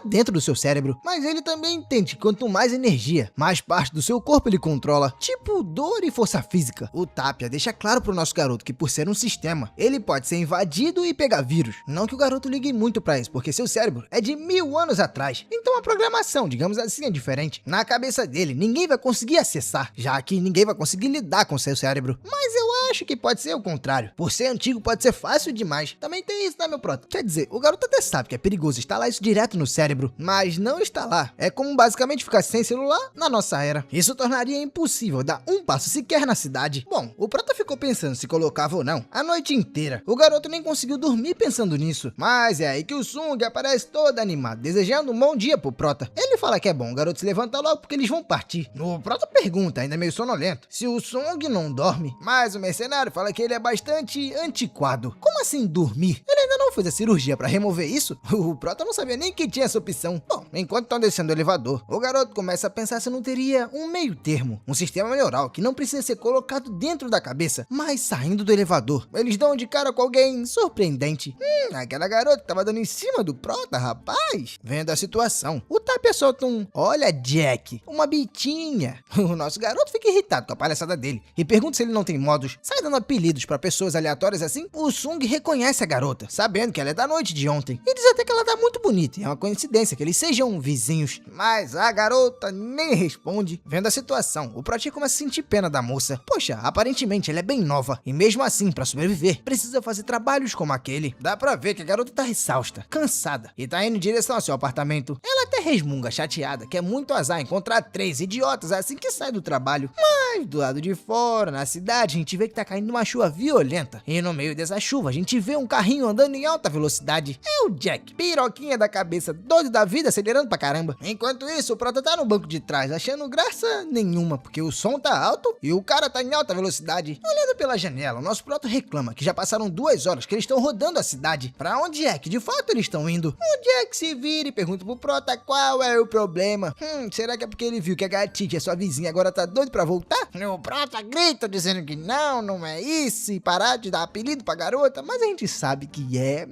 A: dentro do seu cérebro. Mas ele também entende que quanto mais energia, mais parte do seu corpo ele controla, tipo dor e força física. O Tapia deixa claro pro nosso garoto que por ser um sistema, ele pode ser invadido e pegar vírus. Não que o garoto ligue muito pra isso, porque seu cérebro é de 1000 anos atrás. Então a programação, digamos assim, é diferente. Na cabeça dele, ninguém vai conseguir acessar, já que ninguém vai conseguir lidar com seu cérebro. Mas eu acho que pode ser o contrário. Por ser antigo pode ser fácil demais. Também tem isso, né, meu prota? Quer dizer, o garoto até sabe que é perigoso instalar isso direto no cérebro, mas não instalar é como basicamente ficar sem celular na nossa era. Isso tornaria impossível dar um passo sequer na cidade. Bom, o prota ficou pensando se colocava ou não a noite inteira. O garoto nem conseguiu dormir pensando nisso. Mas é aí que o Sung aparece todo animado, desejando um bom dia pro prota. Ele fala que é bom o garoto se levanta logo porque eles vão partir. O prota pergunta, ainda meio sonolento, se o Sung não dorme. Mas o mercenário fala que ele é bastante antiquado. Como assim dormir? Ele ainda não fez a cirurgia pra remover isso? O prota não sabia nem que tinha essa opção. Bom, enquanto estão descendo o elevador, o garoto começa a pensar se não teria um meio termo, um sistema neural que não precisa ser colocado dentro da cabeça, mas saindo do elevador. Eles dão de cara com alguém surpreendente. Aquela garota que tava dando em cima do prota, rapaz. Vendo a situação, o Tapia solta um "olha, Jack, uma bitinha". O nosso garoto fica irritado com a palhaçada dele e pergunta se ele não tem modos. Sai dando apelidos pra pessoas aleatórias assim. O Sung reconhece a garota, sabendo que ela é da noite de ontem, e diz até que ela tá muito bonita, e é uma coincidência que eles sejam vizinhos. Mas a garota nem responde. Vendo a situação, o Proti começa a sentir pena da moça. Poxa, aparentemente ela é bem nova, e mesmo assim, pra sobreviver, precisa fazer trabalhos como aquele. Dá pra ver que a garota tá exausta, cansada, e tá indo em direção ao seu apartamento. Ela até resmunga, chateada, que é muito azar encontrar 3 idiotas assim que sai do trabalho. Mas do lado de fora, na cidade, a gente vê que tá caindo uma chuva violenta. E no meio dessa chuva, a gente vê um carrinho andando em alta velocidade. É o Jack, piroquinha da cabeça, doido da vida, acelerando pra caramba. Enquanto isso, o prota tá no banco de trás, achando graça nenhuma, porque o som tá alto e o cara tá em alta velocidade. Olhando pela janela, o nosso prota reclama que já passaram 2 horas que eles estão rodando a cidade. Pra onde é que de fato eles estão indo? O Jack se vira e pergunta pro prota qual é o problema. Será que é porque ele viu que a gatinha, que é sua vizinha, agora tá doido pra voltar? O prota grita dizendo que não é isso, e parar de dar apelido pra garota, mas a gente sabe que é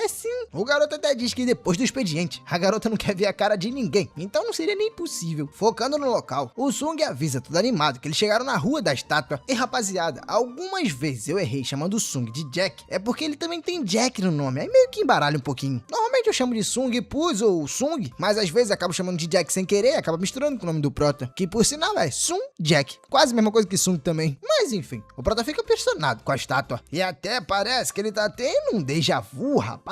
A: sim. O garoto até diz que depois do expediente, a garota não quer ver a cara de ninguém, então não seria nem possível. Focando no local, o Sung avisa todo animado que eles chegaram na rua da estátua. E rapaziada, algumas vezes eu errei chamando o Sung de Jack, é porque ele também tem Jack no nome, aí meio que embaralha um pouquinho. Normalmente eu chamo de Sung Pus ou Sung, mas às vezes acabo chamando de Jack sem querer, acaba misturando com o nome do prota, que por sinal é Sung Jack, quase a mesma coisa que Sung também. Mas enfim, o prota fica impressionado com a estátua, e até parece que ele tá tendo um déjà vu, rapaz.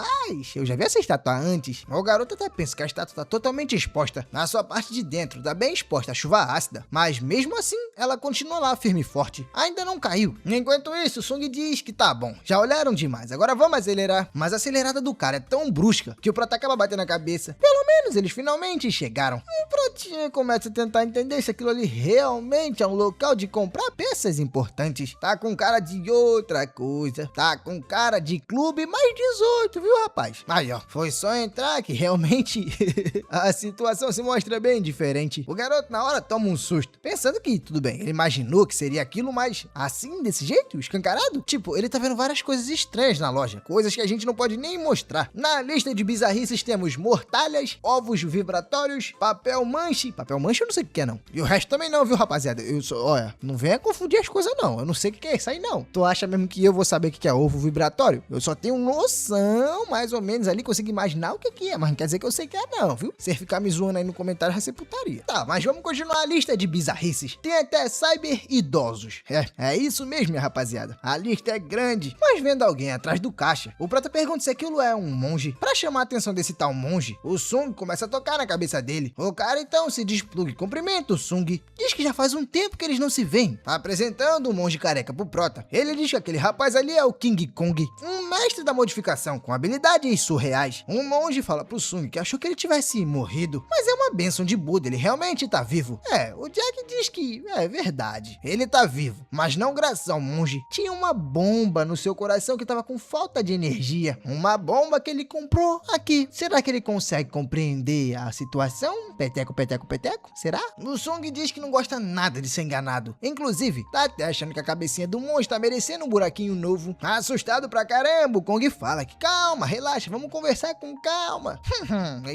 A: Eu já vi essa estátua antes. O garoto até pensa que a estátua tá totalmente exposta. Na sua parte de dentro tá bem exposta à chuva ácida, mas mesmo assim ela continua lá firme e forte. Ainda não caiu. Enquanto isso, o Sung diz que tá bom, já olharam demais, agora vamos acelerar. Mas a acelerada do cara é tão brusca que o prota acaba batendo a cabeça. Pelo menos eles finalmente chegaram. O protinha começa a tentar entender se aquilo ali realmente é um local de comprar peças importantes. Tá com cara de outra coisa. Tá com cara de clube mais 18, viu, rapaz? Aí, ó, foi só entrar que realmente a situação se mostra bem diferente. O garoto na hora toma um susto, pensando que tudo bem, ele imaginou que seria aquilo, mas assim, desse jeito, escancarado? Tipo, ele tá vendo várias coisas estranhas na loja, coisas que a gente não pode nem mostrar. Na lista de bizarrices temos mortalhas, ovos vibratórios, papel manche eu não sei o que é não, e o resto também não, viu, rapaziada? Olha, não venha confundir as coisas não, eu não sei o que é isso aí não. Tu acha mesmo que eu vou saber o que é ovo vibratório? Eu só tenho noção, mais ou menos ali, consigo imaginar o que é, mas não quer dizer que eu sei que é não, viu? Se ficar me zoando aí no comentário, vai ser putaria. Tá, mas vamos continuar a lista de bizarrices. Tem até cyber idosos. É isso mesmo, minha rapaziada. A lista é grande, mas vendo alguém atrás do caixa, o prota pergunta se aquilo é um monge. Pra chamar a atenção desse tal monge, o Sung começa a tocar na cabeça dele. O cara então se despluga e cumprimenta o Sung. Diz que já faz um tempo que eles não se veem, apresentando o monge careca pro prota. Ele diz que aquele rapaz ali é o King Kong, um mestre da modificação com habilidades surreais. Um monge fala pro Sung que achou que ele tivesse morrido, mas é uma bênção de Buda, ele realmente tá vivo. O Jack diz que é verdade, ele tá vivo, mas não graças ao monge. Tinha uma bomba no seu coração que tava com falta de energia, uma bomba que ele comprou aqui. Será que ele consegue compreender a situação? Peteco, peteco, peteco? Será? O Sung diz que não gosta nada de ser enganado, inclusive tá até achando que a cabecinha do monge tá merecendo um buraquinho novo. Assustado pra caramba, o Kong fala que calma, relaxa, vamos conversar com calma.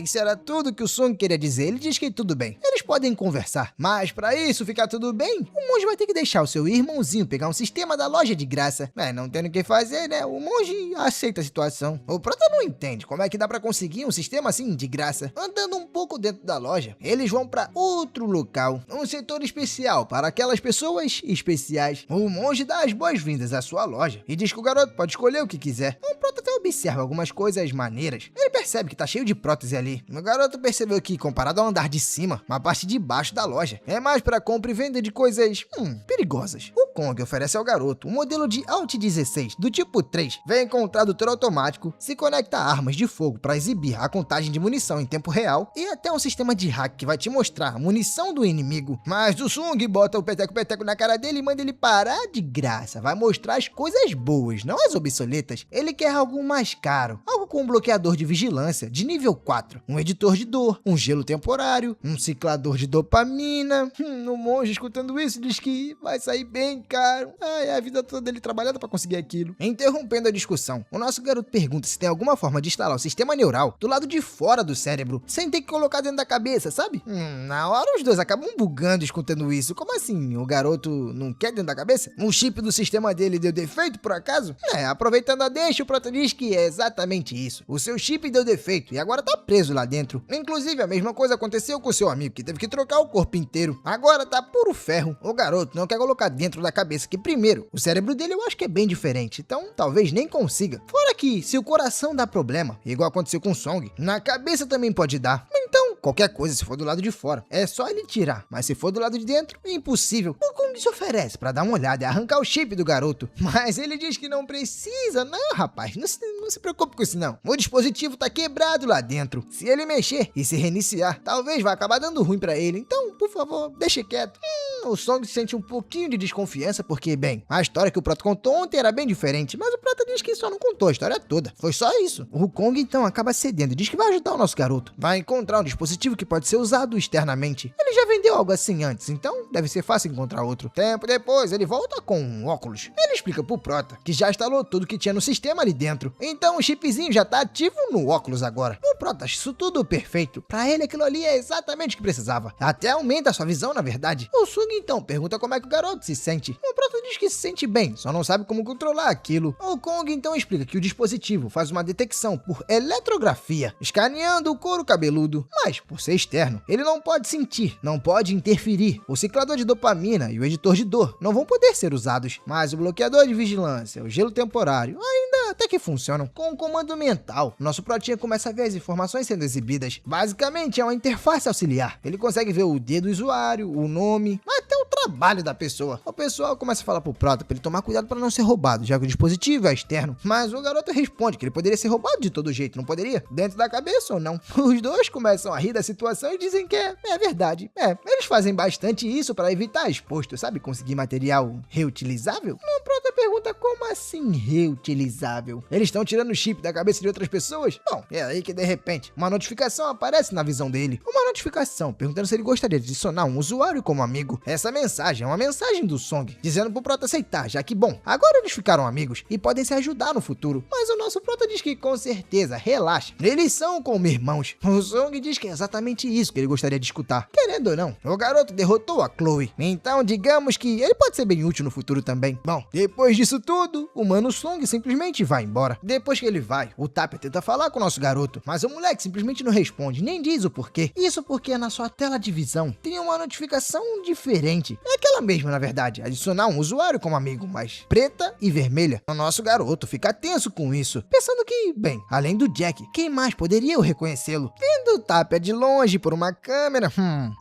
A: Isso era tudo que o Sung queria dizer. Ele diz que tudo bem, eles podem conversar, mas pra isso ficar tudo bem, o monge vai ter que deixar o seu irmãozinho pegar um sistema da loja de graça. Não tendo o que fazer, né? O monge aceita a situação. O prota não entende como é que dá pra conseguir um sistema assim de graça. Andando um pouco dentro da loja, eles vão pra outro local, um setor setor especial para aquelas pessoas especiais. O monge dá as boas-vindas à sua loja e diz que o garoto pode escolher o que quiser. O Prota até observa algumas coisas maneiras. Ele percebe que tá cheio de prótese ali. O garoto percebeu que, comparado ao andar de cima, uma parte de baixo da loja é mais para compra e venda de coisas, perigosas. O Kong oferece ao garoto um modelo de Alt 16 do tipo 3. Vem com um tradutor automático, se conecta a armas de fogo para exibir a contagem de munição em tempo real e até um sistema de hack que vai te mostrar a munição do inimigo. Mas o Sung bota o peteco-peteco na cara dele e manda ele parar de graça. Vai mostrar as coisas boas, não as obsoletas. Ele quer algo mais caro, algo com um bloqueador de vigilância de nível 4, um editor de dor, um gelo temporário, um ciclador de dopamina. O monge, escutando isso, diz que vai sair bem caro. É a vida toda dele trabalhando para conseguir aquilo. Interrompendo a discussão, o nosso garoto pergunta se tem alguma forma de instalar o sistema neural do lado de fora do cérebro, sem ter que colocar dentro da cabeça, sabe? Na hora os dois acabam bugando escutando isso. Como assim? O garoto não quer dentro da cabeça? O chip do sistema dele deu defeito, por acaso? Aproveitando a deixa, o Prota diz que é exatamente isso. O seu chip deu defeito e agora tá preso lá dentro. Inclusive, a mesma coisa aconteceu com o seu amigo, que teve que trocar o corpo inteiro. Agora tá puro ferro. O garoto não quer colocar dentro da cabeça que, primeiro, o cérebro dele eu acho que é bem diferente, então talvez nem consiga. Fora que, se o coração dá problema, igual aconteceu com o Song, na cabeça também pode dar. Então, qualquer coisa, se for do lado de fora, é só ele tirar. Mas se for do lado de dentro, é impossível. O Kong se oferece pra dar uma olhada e arrancar o chip do garoto. Mas ele diz que não precisa. Não, rapaz, não se preocupe com isso não. O dispositivo tá quebrado lá dentro. Se ele mexer e se reiniciar, talvez vá acabar dando ruim pra ele. Então, por favor, deixe quieto. O Song sente um pouquinho de desconfiança porque, bem, a história que o Prota contou ontem era bem diferente, mas o Prota diz que só não contou a história toda. Foi só isso. O Kong, então, acaba cedendo e diz que vai ajudar o nosso garoto. Vai encontrar um dispositivo que pode ser usado externamente. Ele já vendeu algo assim antes, então deve ser fácil encontrar outro. Tempo depois, ele volta com um óculos. Ele explica pro Prota que já instalou tudo que tinha no sistema ali dentro. Então o chipzinho já tá ativo no óculos agora. O Prota acha isso tudo perfeito. Pra ele, aquilo ali é exatamente o que precisava. Até aumenta a sua visão, na verdade. O Sung, então, pergunta como é que o garoto se sente. O Prota diz que se sente bem, só não sabe como controlar aquilo. O Kong, então, explica que o dispositivo faz uma detecção por eletrografia, escaneando o couro cabeludo. Mas, por ser externo, ele não pode sentir, não pode interferir. O ciclador de dopamina e o editor de dor não vão poder ser usados. Mas o bloqueador de vigilância, o gelo temporário, ainda até que funcionam. Com o comando mental, nosso Protinha começa a ver as informações sendo exibidas. Basicamente, é uma interface auxiliar. Ele consegue ver o dedo do usuário, o nome, até o trabalho da pessoa. O pessoal começa a falar pro Prota pra ele tomar cuidado para não ser roubado, já que o dispositivo é externo. Mas o garoto responde que ele poderia ser roubado de todo jeito, não poderia? Dentro da cabeça ou não? Os dois começam a rir da situação e dizem que é verdade. Eles fazem bastante isso para evitar exposto, sabe? Conseguir material reutilizável. O Prota pergunta como assim reutilizável? Eles estão tirando o chip da cabeça de outras pessoas? Bom, é aí que de repente uma notificação aparece na visão dele. Uma notificação perguntando se ele gostaria de adicionar um usuário como amigo. Essa mensagem é uma mensagem do Song, dizendo pro Prota aceitar, já que, bom, agora eles ficaram amigos e podem se ajudar no futuro. Mas o nosso Prota diz que com certeza, relaxa, eles são como irmãos. O Song diz que é exatamente isso que ele gostaria de escutar. Querendo ou não, o garoto derrotou a Chloe, então digamos que ele pode ser bem útil no futuro também. Bom, depois disso tudo, o Mano Song simplesmente vai embora. Depois que ele vai, o Tapia tenta falar com o nosso garoto, mas o moleque simplesmente não responde, nem diz o porquê. Isso porque na sua tela de visão tem uma notificação diferente. É aquela mesma, na verdade, adicionar um usuário como amigo, mas preta e vermelha. O nosso garoto fica tenso com isso, pensando que, bem, além do Jack, quem mais poderia eu reconhecê-lo? Vendo o Tapia de longe por uma câmera,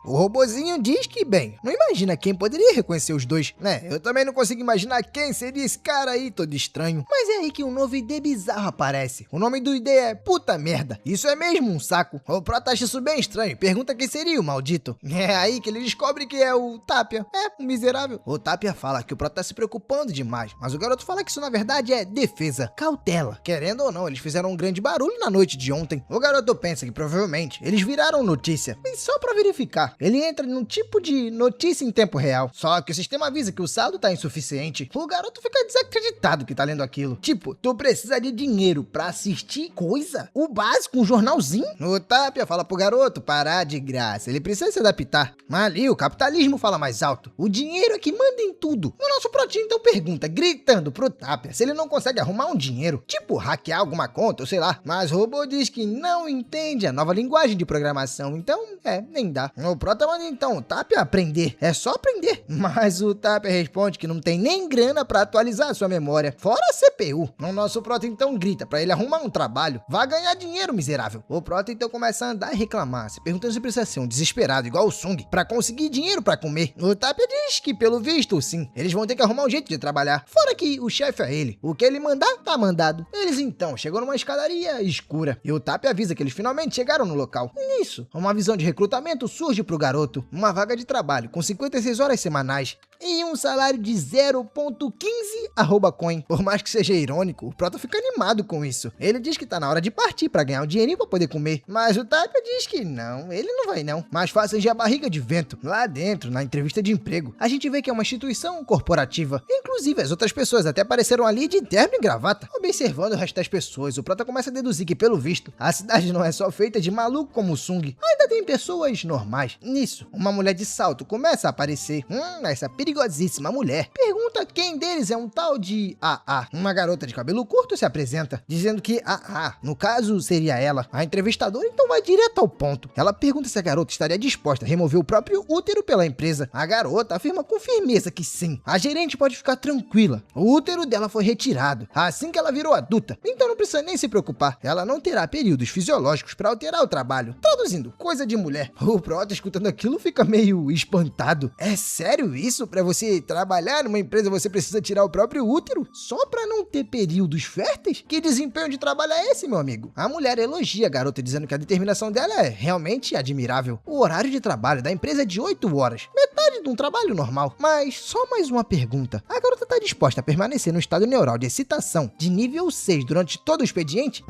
A: o robozinho diz que, bem, não imagina quem poderia reconhecer os dois, né? Eu também não consigo imaginar quem seria esse cara aí todo estranho. Mas é aí que um novo ID bizarro aparece. O nome do ID é Puta Merda. Isso é mesmo um saco. O Prota acha isso bem estranho, pergunta quem seria o maldito. É aí que ele descobre que é o Tapia. Um miserável. O Tapia fala que o Prota tá se preocupando demais, mas o garoto fala que isso na verdade é defesa, cautela. Querendo ou não, eles fizeram um grande barulho na noite de ontem. O garoto pensa que provavelmente eles viraram notícia. E só pra verificar, ele entra num tipo de notícia em tempo real. Só que o sistema avisa que o saldo tá insuficiente. O garoto fica desacreditado que tá lendo aquilo. Tipo, tu precisa de dinheiro pra assistir coisa? O básico, um jornalzinho? O Tapia fala pro garoto parar de graça. Ele precisa se adaptar. Mas ali o capitalismo fala mais alto. importo. O dinheiro é que manda em tudo. O nosso Protinho então pergunta, gritando pro Tapia, se ele não consegue arrumar um dinheiro, tipo hackear alguma conta ou sei lá. Mas o robô diz que não entende a nova linguagem de programação, então, nem dá. O Prota manda então o Tapia aprender. É só aprender. Mas o Tapia responde que não tem nem grana pra atualizar a sua memória, fora a CPU. O nosso Prota então grita pra ele arrumar um trabalho. Vai ganhar dinheiro, miserável. O Prota então começa a andar e reclamar, se perguntando se precisa ser um desesperado igual o Sung pra conseguir dinheiro pra comer. O Tapia diz que, pelo visto, sim, eles vão ter que arrumar um jeito de trabalhar. Fora que o chefe é ele. O que ele mandar, tá mandado. Eles então chegam numa escadaria escura e o Tapia avisa que eles finalmente chegaram no local. Nisso, uma visão de recrutamento surge pro garoto. Uma vaga de trabalho com 56 horas semanais e um salário de 0,15 @coin. Por mais que seja irônico, o Prota fica animado com isso. Ele diz que tá na hora de partir pra ganhar um dinheirinho pra poder comer. Mas o Tapia diz que não, ele não vai não. Mas faça encher a barriga de vento. Lá dentro, na entrevista de emprego, a gente vê que é uma instituição corporativa. Inclusive, as outras pessoas até apareceram ali de terno e gravata. Observando o resto das pessoas, o Prota começa a deduzir que, pelo visto, a cidade não é só feita de maluco como o Sung. Ainda tem pessoas normais. Nisso, uma mulher de salto começa a aparecer. Essa perigosíssima mulher pergunta quem deles é um tal de AA. Uma garota de cabelo curto se apresenta, dizendo que AA, no caso, seria ela. A entrevistadora então vai direto ao ponto. Ela pergunta se a garota estaria disposta a remover o próprio útero pela empresa. A garota afirma com firmeza que sim. A gerente pode ficar tranquila. O útero dela foi retirado assim que ela virou adulta, então não precisa nem se preocupar. Ela não terá períodos fisiológicos para alterar o trabalho. Traduzindo, coisa de mulher. O Prota, escutando aquilo, fica meio espantado. É sério isso? Para você trabalhar numa empresa você precisa tirar o próprio útero? Só para não ter períodos férteis? Que desempenho de trabalho é esse, meu amigo? A mulher elogia a garota, dizendo que a determinação dela é realmente admirável. O horário de trabalho da empresa é de 8 horas, metade de um trabalho normal. Mas só mais uma pergunta. A garota está disposta a permanecer no estado neural de excitação de nível 6 durante todo o expediente?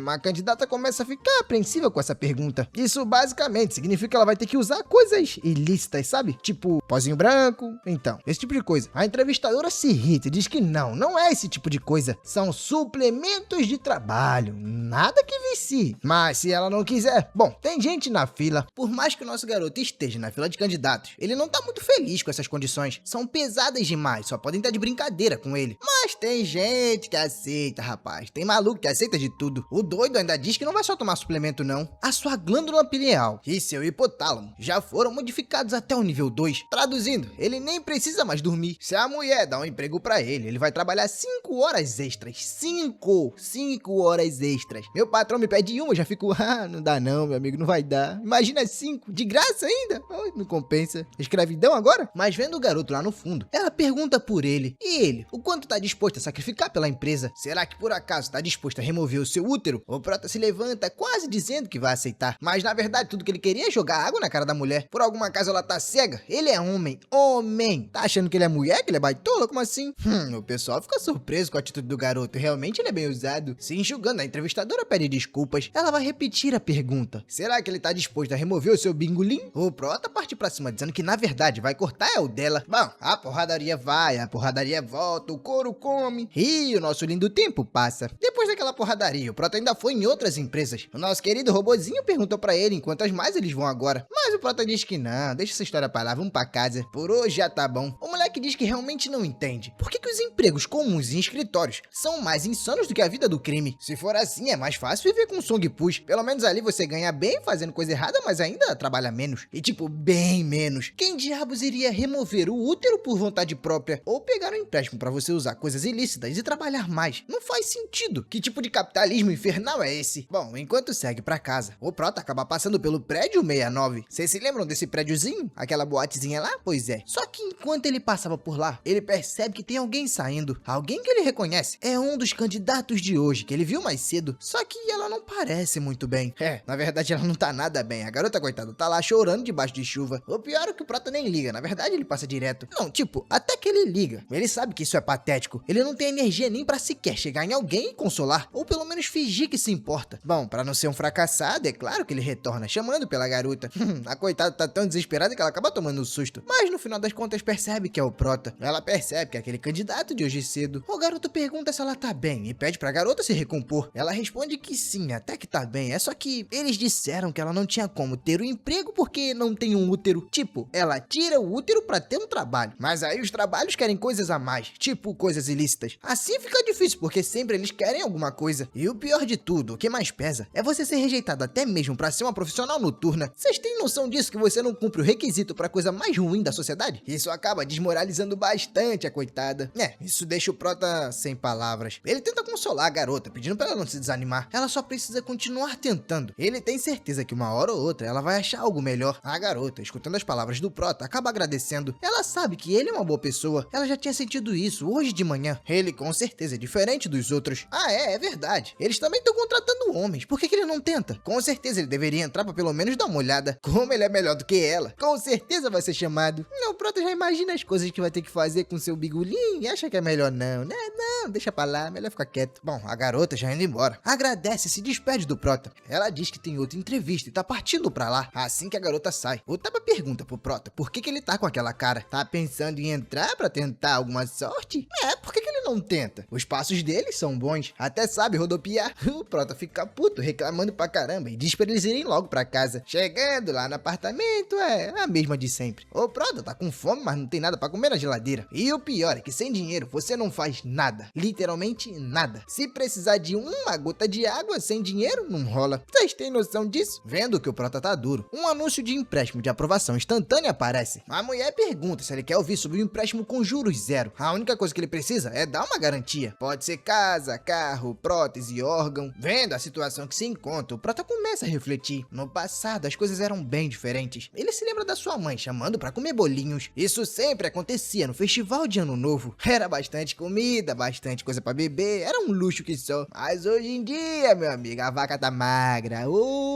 A: A candidata começa a ficar apreensiva com essa pergunta. Isso basicamente significa que ela vai ter que usar coisas ilícitas, sabe? Tipo, pozinho branco. Então, esse tipo de coisa. A entrevistadora se irrita e diz que não é esse tipo de coisa. São suplementos de trabalho. Nada que vicie. Mas se ela não quiser, bom, tem gente na fila. Por mais que o nosso garoto esteja na fila de candidatos, ele não tá muito feliz com essas condições. São pesadas demais, só podem estar de brincadeira com ele. Mas tem gente que aceita, rapaz. Tem maluco que aceita de tudo. O doido ainda diz que não vai só tomar suplemento, não. A sua glândula pineal e seu hipotálamo já foram modificados até o nível 2. Traduzindo, ele nem precisa mais dormir. Se a mulher dá um emprego pra ele vai trabalhar 5 horas extras. 5 horas extras. Meu patrão me pede uma, eu já fico, não dá não, meu amigo, não vai dar. Imagina 5, de graça ainda. Não compensa. Escravidão agora? Mas vendo o garoto lá no fundo, ela pergunta por ele. E ele, o quanto tá disposto a sacrificar pela empresa? Será que por acaso tá disposto a remover o seu útero? O Prota se levanta, quase dizendo que vai aceitar. Mas na verdade, tudo que ele queria é jogar água na cara da mulher. Por algum acaso ela tá cega? Ele é homem. Homem! Tá achando que ele é mulher? Que ele é baitola? Como assim? O pessoal fica surpreso com a atitude do garoto. Realmente ele é bem usado. Se enxugando, a entrevistadora pede desculpas. Ela vai repetir a pergunta. Será que ele tá disposto a remover o seu bingolim? O Prota parte pra cima, dizendo que na verdade vai cortar é o dela. Bom, a porradaria vai, a porradaria volta, o couro come. E o nosso lindo tempo passa. Depois daquela porradaria, o Prota ainda foi em outras empresas. O nosso querido robozinho perguntou pra ele em quantas mais eles vão agora. Mas o Prota diz que não, deixa essa história pra lá, vamos pra casa. Por hoje já tá bom. O moleque diz que realmente não entende. Por que os empregos comuns em escritórios são mais insanos do que a vida do crime? Se for assim, é mais fácil viver com Sung Push. Pelo menos ali você ganha bem fazendo coisa errada, mas ainda trabalha menos. E tipo, bem menos. Quem diabos iria remover o útero por vontade própria? Ou pegar um empréstimo pra você usar coisas ilícitas e trabalhar mais? Não faz sentido. Que tipo de capitalismo infernal é esse? Bom, enquanto segue pra casa, o Prota acaba passando pelo prédio 69. Vocês se lembram desse prédiozinho? Aquela boatezinha lá? Pois é. Só que enquanto ele passava por lá, ele percebe que tem alguém saindo. Alguém que ele reconhece. É um dos candidatos de hoje, que ele viu mais cedo. Só que ela não parece muito bem. Na verdade ela não tá nada bem. A garota, coitada, tá lá chorando debaixo de chuva. O pior é que o Prota nem liga. Na verdade ele passa direto. Não, tipo, até que ele liga. Ele sabe que isso é patético. Ele não tem energia nem pra sequer chegar em alguém e consolar. Ou pelo menos fingir que se importa. Bom, pra não ser um fracassado, é claro que ele retorna, chamando pela garota. A coitada tá tão desesperada que ela acaba tomando um susto. Mas no final das contas percebe que é o Prota. Ela percebe que é aquele candidato de hoje cedo. O garoto pergunta se ela tá bem e pede pra garota se recompor. Ela responde que sim, até que tá bem. É só que eles disseram que ela não tinha como ter um emprego porque não tem um útero. Tipo, ela tira o útero pra ter um trabalho. Mas aí os trabalhos querem coisas a mais, tipo coisas ilícitas. Assim fica difícil porque sempre eles querem alguma coisa. E o pior de tudo, o que mais pesa, é você ser rejeitado até mesmo pra ser uma profissional noturna. Vocês têm noção disso, que você não cumpre o requisito pra coisa mais ruim da sociedade? Isso acaba desmoralizando bastante a coitada. Isso deixa o Prota sem palavras. Ele tenta consolar a garota, pedindo pra ela não se desanimar. Ela só precisa continuar tentando. Ele tem certeza que uma hora ou outra ela vai achar algo melhor. A garota, escutando as palavras do Prota, acaba agradecendo. Ela sabe que ele é uma boa pessoa. Ela já tinha sentido isso hoje de manhã. Ele com certeza é diferente dos outros. É verdade. Eles também estão contratando homens. Por que ele não tenta? Com certeza ele deveria entrar pra pelo menos dar uma olhada. Como ele é melhor do que ela. Com certeza vai ser chamado. Não, o Prota já imagina as coisas que vai ter que fazer com seu bigolinho e acha que é melhor não, né? Não, deixa pra lá, melhor ficar quieto. Bom, a garota já indo embora. Agradece e se despede do Prota. Ela diz que tem outra entrevista e tá partindo pra lá. Assim que a garota sai, o Tapa pergunta pro Prota por que ele tá com aquela cara. Tá pensando em entrar pra tentar alguma sorte? Por que ele não tenta? Os passos dele são bons, até sabe rodopiar. O Prota fica puto, reclamando pra caramba e diz pra eles irem logo pra casa. Chegando lá no apartamento, é a mesma de sempre. O Prota tá com fome, mas não tem nada pra comer na geladeira. E o pior é que sem dinheiro você não faz nada, literalmente nada. Se precisar de uma gota de água sem dinheiro, não rola. Vocês têm noção disso? Vendo que o Prota tá duro, um anúncio de empréstimo de aprovação instantânea aparece. A mulher pergunta se ele quer ouvir sobre um empréstimo com juros zero. A única coisa que ele precisa é dar uma garantia. Pode ser casa, carro, prótese, órgão. Vendo a situação que se encontra, o Prota começa a refletir. No passado, as coisas eram bem diferentes. Ele se lembra da sua mãe chamando pra comer bolinhos. Isso sempre acontecia no festival de Ano Novo. Era bastante comida, bastante coisa pra beber, era um luxo que só. Mas hoje em dia, meu amigo, a vaca tá magra.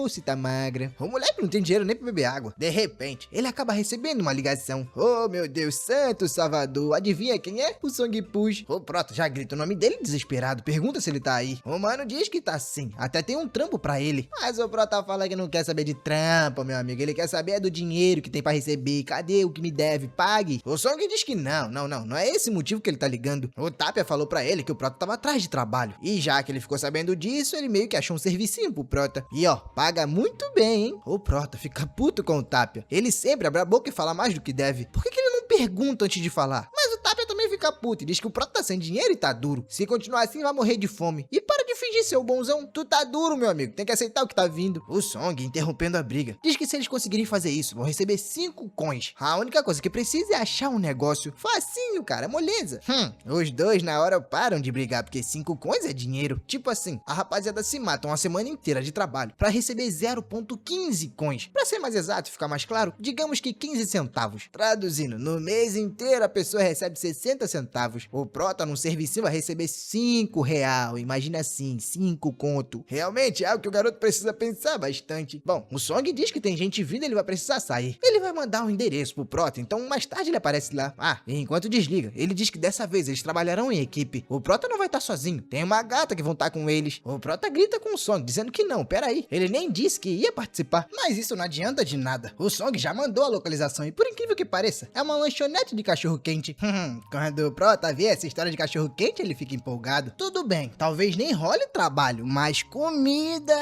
A: Se tá magra. O moleque não tem dinheiro nem pra beber água. De repente, ele acaba recebendo uma ligação. Meu Deus santo Salvador, adivinha quem é? O Song Push. O Prota já grita o nome dele desesperado, pergunta se ele tá aí. O mano diz que tá sim, até tem um trampo pra ele. Mas o Prota fala que não quer saber de trampo, meu amigo. Ele quer saber do dinheiro que tem pra receber. Cadê o que me deve? Pague. O Song diz que não é esse motivo que ele tá ligando. O Tapia falou pra ele que o Prota tava atrás de trabalho. E já que ele ficou sabendo disso, ele meio que achou um servicinho pro Prota. E paga muito bem, hein? O Prota fica puto com o Tapia. Ele sempre abre a boca e fala mais do que deve. Por que ele não pergunta antes de falar? Mas o Tapia também fica puto e diz que o Prota tá sem dinheiro e tá duro. Se continuar assim, vai morrer de fome. E para de fingir ser o bonzão. Tu tá duro, meu amigo. Tem que aceitar o que tá vindo. O Song, interrompendo a briga, diz que se eles conseguirem fazer isso, vão receber 5 coins. A única coisa que precisa é achar um negócio. Facinho, cara. Moleza. Os dois na hora param de brigar, porque 5 coins é dinheiro. Tipo assim, a rapaziada se mata uma semana inteira de trabalho pra receber 0,15 coins. Pra ser mais exato e ficar mais claro, digamos que 15 centavos. Traduzindo, no mês inteiro a pessoa recebe 60 centavos. O Prota num serviço vai receber 5 real. Imagina assim, 5 conto. Realmente é algo que o garoto precisa pensar bastante. Bom, o Song diz que tem gente vindo e ele vai precisar sair. Ele vai mandar um endereço pro Prota, então mais tarde ele aparece lá. E enquanto desliga, ele diz que dessa vez eles trabalharão em equipe. O Prota não vai estar sozinho, tem uma gata que vão estar com eles. O Prota grita com o Song, dizendo que não, peraí. Ele nem disse que ia participar, mas isso não adianta de nada. O Song já mandou a localização e por incrível que pareça, é uma lanchonete de cachorro-quente. Quando o Prota vê essa história de cachorro-quente, ele fica empolgado. Tudo bem, talvez nem role trabalho, mas comida...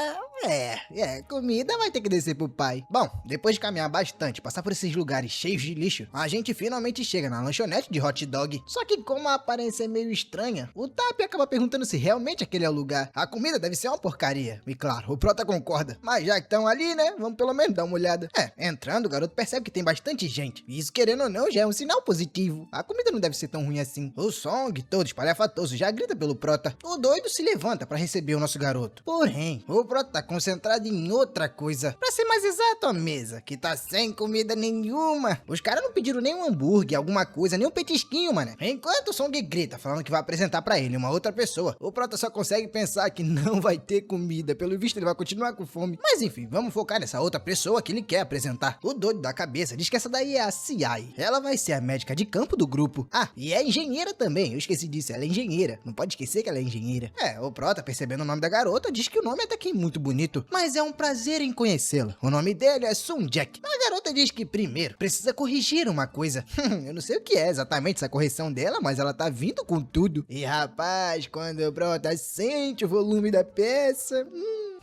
A: comida vai ter que descer pro pai. Bom, depois de caminhar bastante, passar por esses lugares cheios de lixo, a gente finalmente chega na lanchonete de hot dog. Só que como a aparência é meio estranha, o Tapia acaba perguntando se realmente aquele é o lugar. A comida deve ser uma porcaria. E claro, o Prota concorda. Mas já que estão ali, né, vamos pelo menos dar uma olhada. Entrando, o garoto percebe que tem bastante gente. E isso, querendo ou não, já é um sinal positivo. A comida não deve ser tão ruim assim. O Song, todo espalhafatoso, já grita pelo Prota. O doido se levanta pra receber o nosso garoto. Porém, o Prota tá concentrado em outra coisa. Pra ser mais exato, a mesa, que tá sem comida nenhuma. Os caras não pediram nem um hambúrguer, alguma coisa, nem um petisquinho, mano. Enquanto o Song grita, falando que vai apresentar pra ele uma outra pessoa, o Prota só consegue pensar que não vai ter comida. Pelo visto, ele vai continuar com fome. Mas enfim, vamos focar nessa outra pessoa que ele quer apresentar. O doido da cabeça diz que essa daí é a Ciai. Ela vai ser a médica de campo do grupo. E é engenheira também. Eu esqueci disso, ela é engenheira. Não pode esquecer que ela é engenheira. O Prota percebendo o nome da garota, diz que o nome é até que muito bonito, mas é um prazer em conhecê-la. O nome dele é Sun Jack. A garota diz que primeiro precisa corrigir uma coisa. Eu não sei o que é exatamente essa correção dela, mas ela tá vindo com tudo. E rapaz, quando o Prota sente o volume da peça...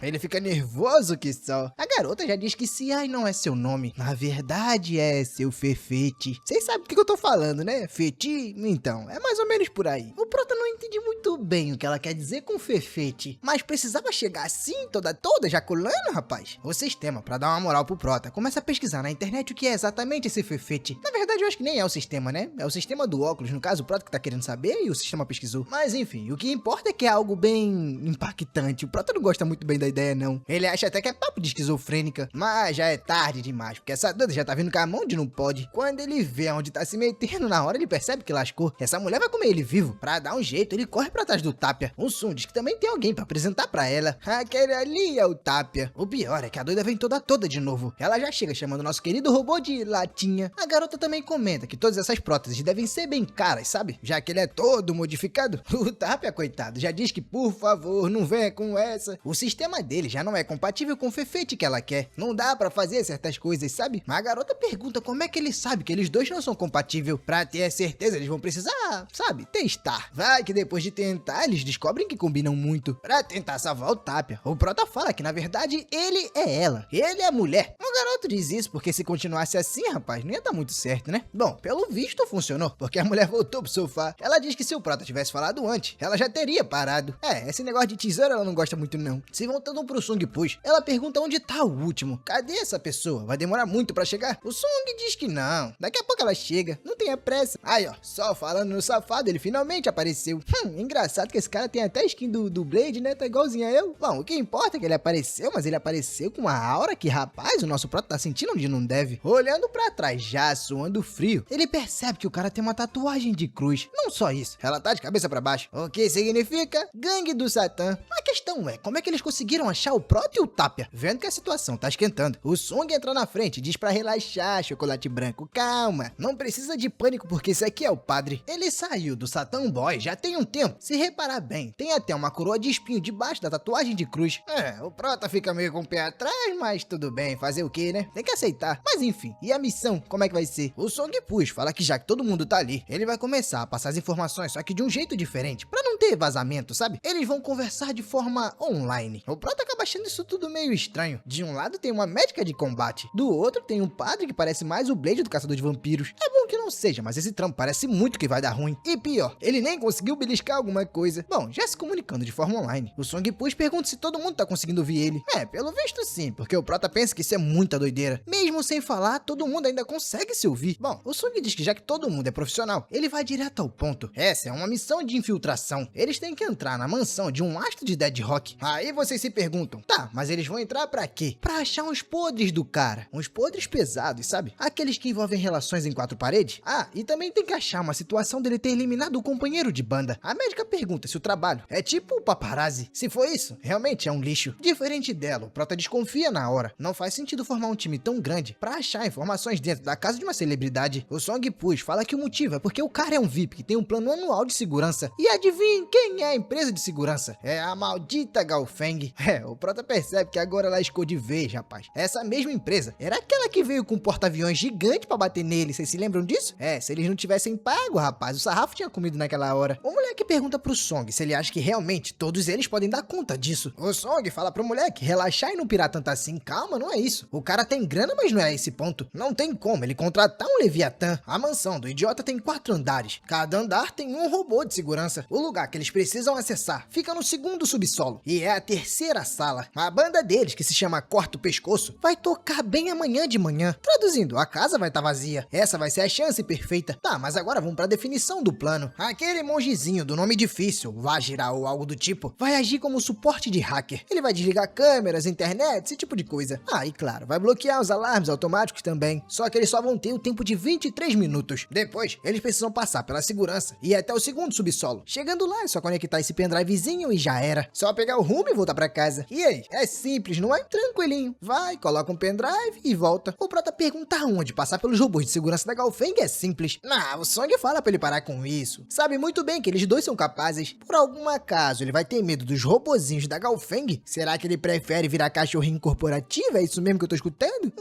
A: ele fica nervoso que só. A garota já diz que Ciai não é seu nome. Na verdade é seu Fefete. Vocês sabem do que eu tô falando, né? Feti? Então, é mais ou menos por aí. O Prota não entende muito bem o que ela quer dizer com Fefete. Mas precisava chegar assim, toda ejaculando, rapaz? O sistema, pra dar uma moral pro Prota, começa a pesquisar na internet o que é exatamente esse Fefete. Na verdade, eu acho que nem é o sistema, né? É o sistema do óculos, no caso, o Prota que tá querendo saber e o sistema pesquisou. Mas enfim, o que importa é que é algo bem impactante. O Prota não gosta muito bem da ideia, não. Ele acha até que é papo de esquizofrênica, mas já é tarde demais, porque essa doida já tá vindo com a mão de não pode. Quando ele vê onde tá se metendo, na hora ele percebe que lascou. Essa mulher vai comer ele vivo. Pra dar um jeito, ele corre pra trás do Tapia. O Sun diz que também tem alguém pra apresentar pra ela. Aquele ali é o Tapia. O pior é que a doida vem toda de novo. Ela já chega chamando o nosso querido robô de latinha. A garota também comenta que todas essas próteses devem ser bem caras, sabe? Já que ele é todo modificado. O Tapia, coitado, já diz que, por favor, não venha com essa. O sistema dele já não é compatível com o Fefete que ela quer. Não dá pra fazer certas coisas, sabe? Mas a garota pergunta como é que ele sabe que eles dois não são compatíveis. Pra ter certeza, eles vão precisar, sabe, testar. Vai que depois de tentar, eles descobrem que combinam muito. Pra tentar salvar o Tapia, o Prota fala que, na verdade, ele é ela. Ele é a mulher. O garoto diz isso porque se continuasse assim, rapaz, não ia dar muito certo, né? Bom, pelo visto funcionou, porque a mulher voltou pro sofá. Ela diz que se o Prota tivesse falado antes, ela já teria parado. Esse negócio de tesoura ela não gosta muito não. Se voltando pro Sung Push, ela pergunta onde tá o último. Cadê essa pessoa? Vai demorar muito pra chegar? O Sung diz que não. Daqui a pouco ela chega. Não tenha pressa. Aí, ó, só falando no safado, ele finalmente apareceu. Engraçado que esse cara tem até a skin do Blade, né? Tá igualzinho a eu. Bom, o que importa é que ele apareceu, mas ele apareceu com uma aura que, rapaz, o nosso Prota tá sentindo onde não deve. Olhando pra trás, já suando frio, ele percebe que o cara tem uma tatuagem de cruz. Não só isso, ela tá de cabeça pra baixo. O que significa? Gangue do Satã. A questão é, como é que eles conseguiram achar o Prota e o Tapia? Vendo que a situação tá esquentando, o Sung entra na frente e diz pra relaxar, chocolate branco. Calma, não precisa de pânico porque esse aqui é o padre. Ele saiu do Satan Boy já tem um tempo. Se reparar bem, tem até uma coroa de espinho debaixo da tatuagem de cruz. O Prota fica meio com o pé atrás, mas tudo bem, fazer o que, né? Tem que aceitar. Mas enfim, e a missão, como é que vai ser? O Sung Push fala que já que todo mundo tá ali, ele vai começar a passar as informações, só que de um jeito diferente, pra não ter vazamento, sabe? Eles vão conversar de forma online. O Prota acaba achando isso tudo meio estranho. De um lado tem uma médica de combate, do outro tem um padre que parece mais o Blade do Caçador de Vampiros. É bom que não seja, mas esse trampo parece muito que vai dar ruim. E pior, ele nem conseguiu beliscar alguma coisa. Bom, já se comunicando de forma online, o Sung Push pergunta se todo mundo tá conseguindo ouvir ele. Pelo visto sim, porque o Prota pensa que isso é muita doideira. Mesmo sem falar, todo mundo ainda consegue se ouvir. Bom, o Sung diz que já que todo mundo é profissional, ele vai direto ao ponto. Essa é uma missão de infiltração. Eles têm que entrar na mansão de um astro de Dead Rock. Aí vocês se perguntam, tá, mas eles vão entrar pra quê? Pra achar uns podres do cara. Uns podres pesados, sabe? Aqueles que envolvem relações em quatro paredes. E também tem que achar uma situação dele ter eliminado o companheiro de banda. A médica pergunta se o trabalho é tipo o paparazzi. Se for isso, realmente é um lixo. Diferente dela, o Prota desconfia na hora. Não faz sentido formar um time tão grande pra achar informações dentro da casa de uma celebridade. O Sung Push fala que o motivo é porque o cara é um VIP que tem um plano anual de segurança. E adivinhe quem é a empresa de segurança? É a maldita Gaofeng. O Prota percebe que agora lascou de vez, rapaz. Essa mesma empresa era aquela que veio com um porta-aviões gigante pra bater nele. Vocês se lembram disso? Se eles não tivessem pago, rapaz, o sarrafo tinha comido naquela hora. O moleque pergunta pro Song se ele acha que realmente todos eles podem dar conta disso. O Song fala pro moleque relaxar e não pirar tanto assim. Calma, não é isso. O cara tem grana, mas não é esse ponto. Não tem como ele contratar um Leviatã. A mansão do idiota tem 4 andares. Cada andar tem um robô de segurança. O lugar que eles precisam acessar fica no segundo subsolo. E é a terceira sala. A banda deles, que se chama Corta o Pescoço, vai tocar bem amanhã de manhã. Traduzindo, a casa vai estar vazia. Essa vai ser a chance perfeita. Tá, mas agora vamos pra definição do plano. Aquele mongezinho do nome difícil, Vajira ou algo do tipo, vai agir como suporte de hacker. Ele vai desligar câmeras, internet, esse tipo de coisa. E claro, vai bloquear os alarmes automáticos também. Só que eles só vão ter o tempo de 23 minutos. Depois, eles precisam passar pela segurança e ir até o segundo subsolo. Chegando lá, lá, é só conectar esse pendrivezinho e já era. Só pegar o rumo e voltar pra casa. E aí? É simples, não é? Tranquilinho. Vai, coloca um pendrive e volta. O Prota pergunta onde passar pelos robôs de segurança da Galfeng é simples. O Song fala pra ele parar com isso. Sabe muito bem que eles dois são capazes. Por algum acaso, ele vai ter medo dos robozinhos da Galfeng? Será que ele prefere virar cachorrinho corporativo? É isso mesmo que eu tô escutando?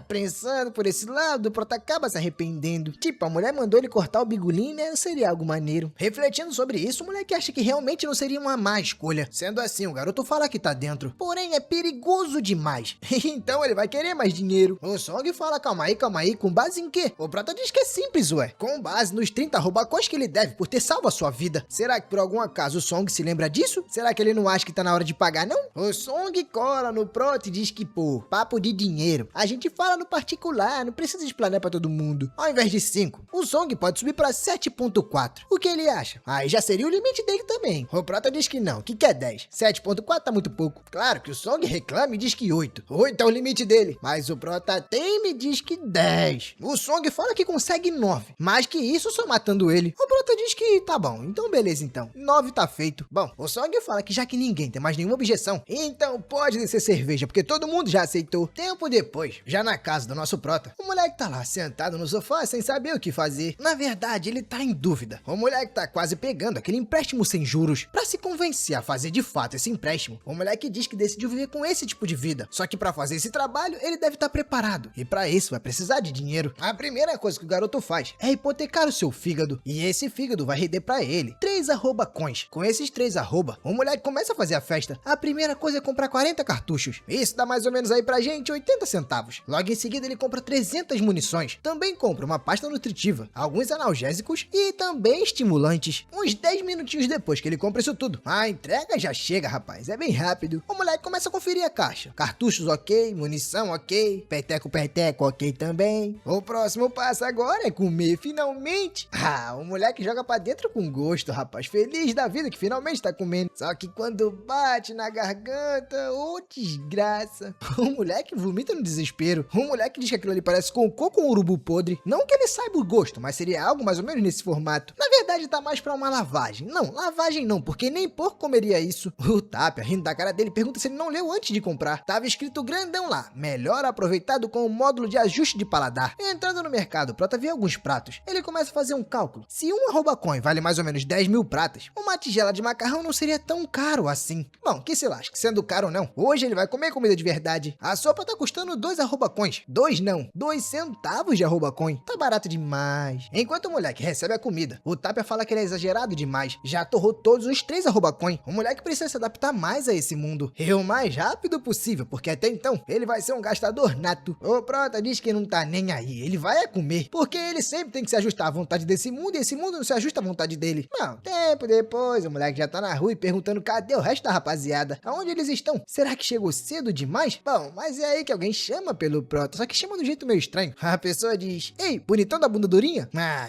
A: Pensando por esse lado, o Prota acaba se arrependendo. Tipo, a mulher mandou ele cortar o bigolim, né? Seria algo maneiro. Refletindo sobre isso, o moleque acha que realmente não seria uma má escolha. Sendo assim, o garoto fala que tá dentro. Porém, é perigoso demais. Então ele vai querer mais dinheiro. O Song fala, calma aí, com base em quê? O Prota diz que é simples, ué. Com base nos 30 robacões que ele deve por ter salvo a sua vida. Será que por algum acaso o Song se lembra disso? Será que ele não acha que tá na hora de pagar, não? O Song cola no Prota e diz que, pô, papo de dinheiro. A gente fala no particular, não precisa explanar pra todo mundo. Ao invés de 5, o Song pode subir pra 7.4. O que ele acha? Aí já seria o limite dele também. O Prota diz que não, que quer 10. 7.4 tá muito pouco. Claro que o Song reclama e diz que 8. 8 é o limite dele. Mas o Prota teme e diz que 10. O Song fala que consegue 9. Mais que isso, só matando ele. O Prota diz que tá bom, então beleza então. 9 tá feito. Bom, o Song fala que já que ninguém tem mais nenhuma objeção, então pode descer cerveja, porque todo mundo já aceitou. Tempo depois, já na casa do nosso Prota, o moleque tá lá sentado no sofá sem saber o que fazer. Na verdade, ele tá em dúvida. O moleque tá quase pegando aquele empréstimo sem juros pra se convencer a fazer de fato esse empréstimo. O moleque diz que decidiu viver com esse tipo de vida. Só que pra fazer esse trabalho, ele deve estar preparado. E pra isso vai precisar de dinheiro. A primeira coisa que o garoto faz é hipotecar o seu fígado. E esse fígado vai render pra ele 3 arroba-coins. Com esses 3 arroba, o moleque começa a fazer a festa. A primeira coisa é comprar 40 cartuchos. Isso dá mais ou menos aí pra gente 80 centavos. Logo em seguida ele compra 300 munições. Também compra uma pasta nutritiva, alguns analgésicos e também estimulantes. Uns 10 minutinhos depois que ele compra isso tudo, a entrega já chega, rapaz. É bem rápido. O moleque começa a conferir a caixa. Cartuchos ok, munição ok, peteco ok também. O próximo passo agora é comer, finalmente. O moleque joga pra dentro com gosto, rapaz. Feliz da vida que finalmente tá comendo. Só que quando bate na garganta, desgraça. O moleque vomita no desespero. O moleque diz que aquilo ali parece cocô com urubu podre. Não que ele saiba o gosto, mas seria algo mais ou menos nesse formato. Na verdade, tá mais pra uma lavagem. Não, lavagem não, porque nem porco comeria isso. O Tapia, rindo da cara dele, pergunta se ele não leu antes de comprar. Tava escrito grandão lá: melhor aproveitado com o módulo de ajuste de paladar. Entrando no mercado, o Prota vê alguns pratos. Ele começa a fazer um cálculo. Se um arroba-coin vale mais ou menos 10 mil pratas, uma tigela de macarrão não seria tão caro assim. Bom, que se lasque, sendo caro ou não, hoje ele vai comer comida de verdade. A sopa tá custando 2 arroba-coins. 2 não, 2 centavos de arroba-coin. Tá barato demais. Enquanto o moleque recebe a comida, o Tapia fala que ele é exagerado demais. Já torrou todos os 3 arroba-coin. O moleque precisa se adaptar mais a esse mundo. E o mais rápido possível, porque até então ele vai ser um gastador nato. O Prota diz que não tá nem aí. Ele vai comer, porque ele sempre tem que se ajustar à vontade desse mundo e esse mundo não se ajusta à vontade dele. Não, tempo depois, o moleque já tá na rua e perguntando cadê o resto da rapaziada. Aonde eles estão? Será que chegou cedo demais? Bom, mas é aí que alguém chama pelo Prota, só que chama de um jeito meio estranho. A pessoa diz: ei, bonitão da bunda durinha?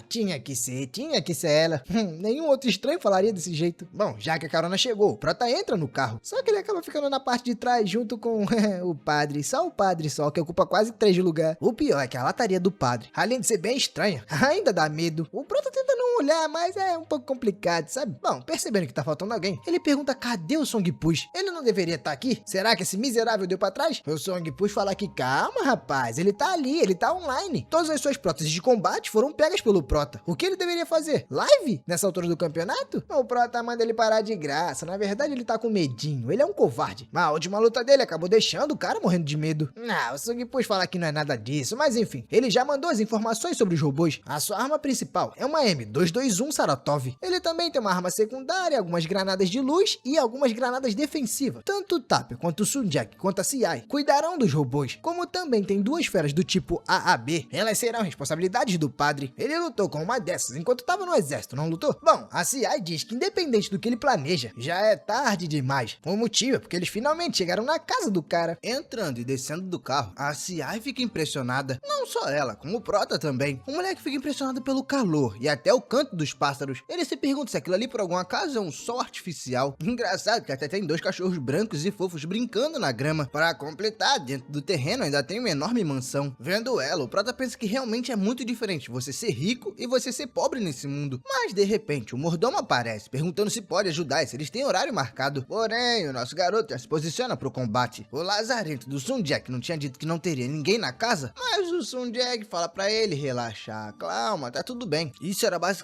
A: Tinha que ser ela. Nenhum outro estranho falaria desse jeito. Bom, já que a carona chegou, o Prota entra no carro. Só que ele acaba ficando na parte de trás junto com o padre. Só o padre só, que ocupa quase 3 de lugar. O pior é que a lataria do padre, além de ser bem estranha, ainda dá medo. O Prota tenta não olhar, mas é um pouco complicado, sabe? Bom, percebendo que tá faltando alguém, ele pergunta cadê o Song Push? Ele não deveria estar aqui? Será que esse miserável deu pra trás? O Song Push fala que calma, rapaz, ele tá ali, ele tá online. Todas as suas próteses de combate foram pegas pelo Prota. O que ele deveria fazer? Live? Nessa altura do campeonato? O Prota manda ele parar de graça. Na verdade, ele tá com medinho. Ele é um covarde. A última luta dele acabou deixando o cara morrendo de medo. O Song Push fala que não é nada disso, mas enfim, ele já mandou as informações sobre os robôs. A sua arma principal é uma M221 Saratov. Ele também tem uma arma secundária, algumas granadas de luz e algumas granadas defensivas. Tanto o Tapia quanto o Sunjack quanto a CI cuidarão dos robôs, como também tem 2 feras do tipo AAB. Elas serão responsabilidades do padre. Ele lutou com uma dessas enquanto estava no exército, não lutou? Bom, a CI diz que independente do que ele planeja, já é tarde demais. O motivo é porque eles finalmente chegaram na casa do cara. Entrando e descendo do carro, a CI fica impressionada. Não só ela, como o Prota também. O moleque fica impressionado pelo calor e até o canto dos pássaros. Ele se pergunta se aquilo ali por algum acaso é um sol artificial. Engraçado que até tem 2 cachorros brancos e fofos brincando na grama. Para completar, dentro do terreno ainda tem uma enorme mansão. Vendo ela, o prota pensa que realmente é muito diferente você ser rico e você ser pobre nesse mundo. Mas de repente o mordomo aparece, perguntando se pode ajudar e se eles têm horário marcado. Porém, o nosso garoto já se posiciona pro combate. O lazarento do Sun Jack não tinha dito que não teria ninguém na casa, mas o Sun Jack fala pra ele relaxar, calma, tá tudo bem. Isso era basicamente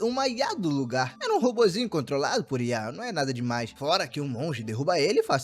A: uma IA do lugar. Era um robozinho controlado por IA, não é nada demais. Fora que um monge derruba ele fácil.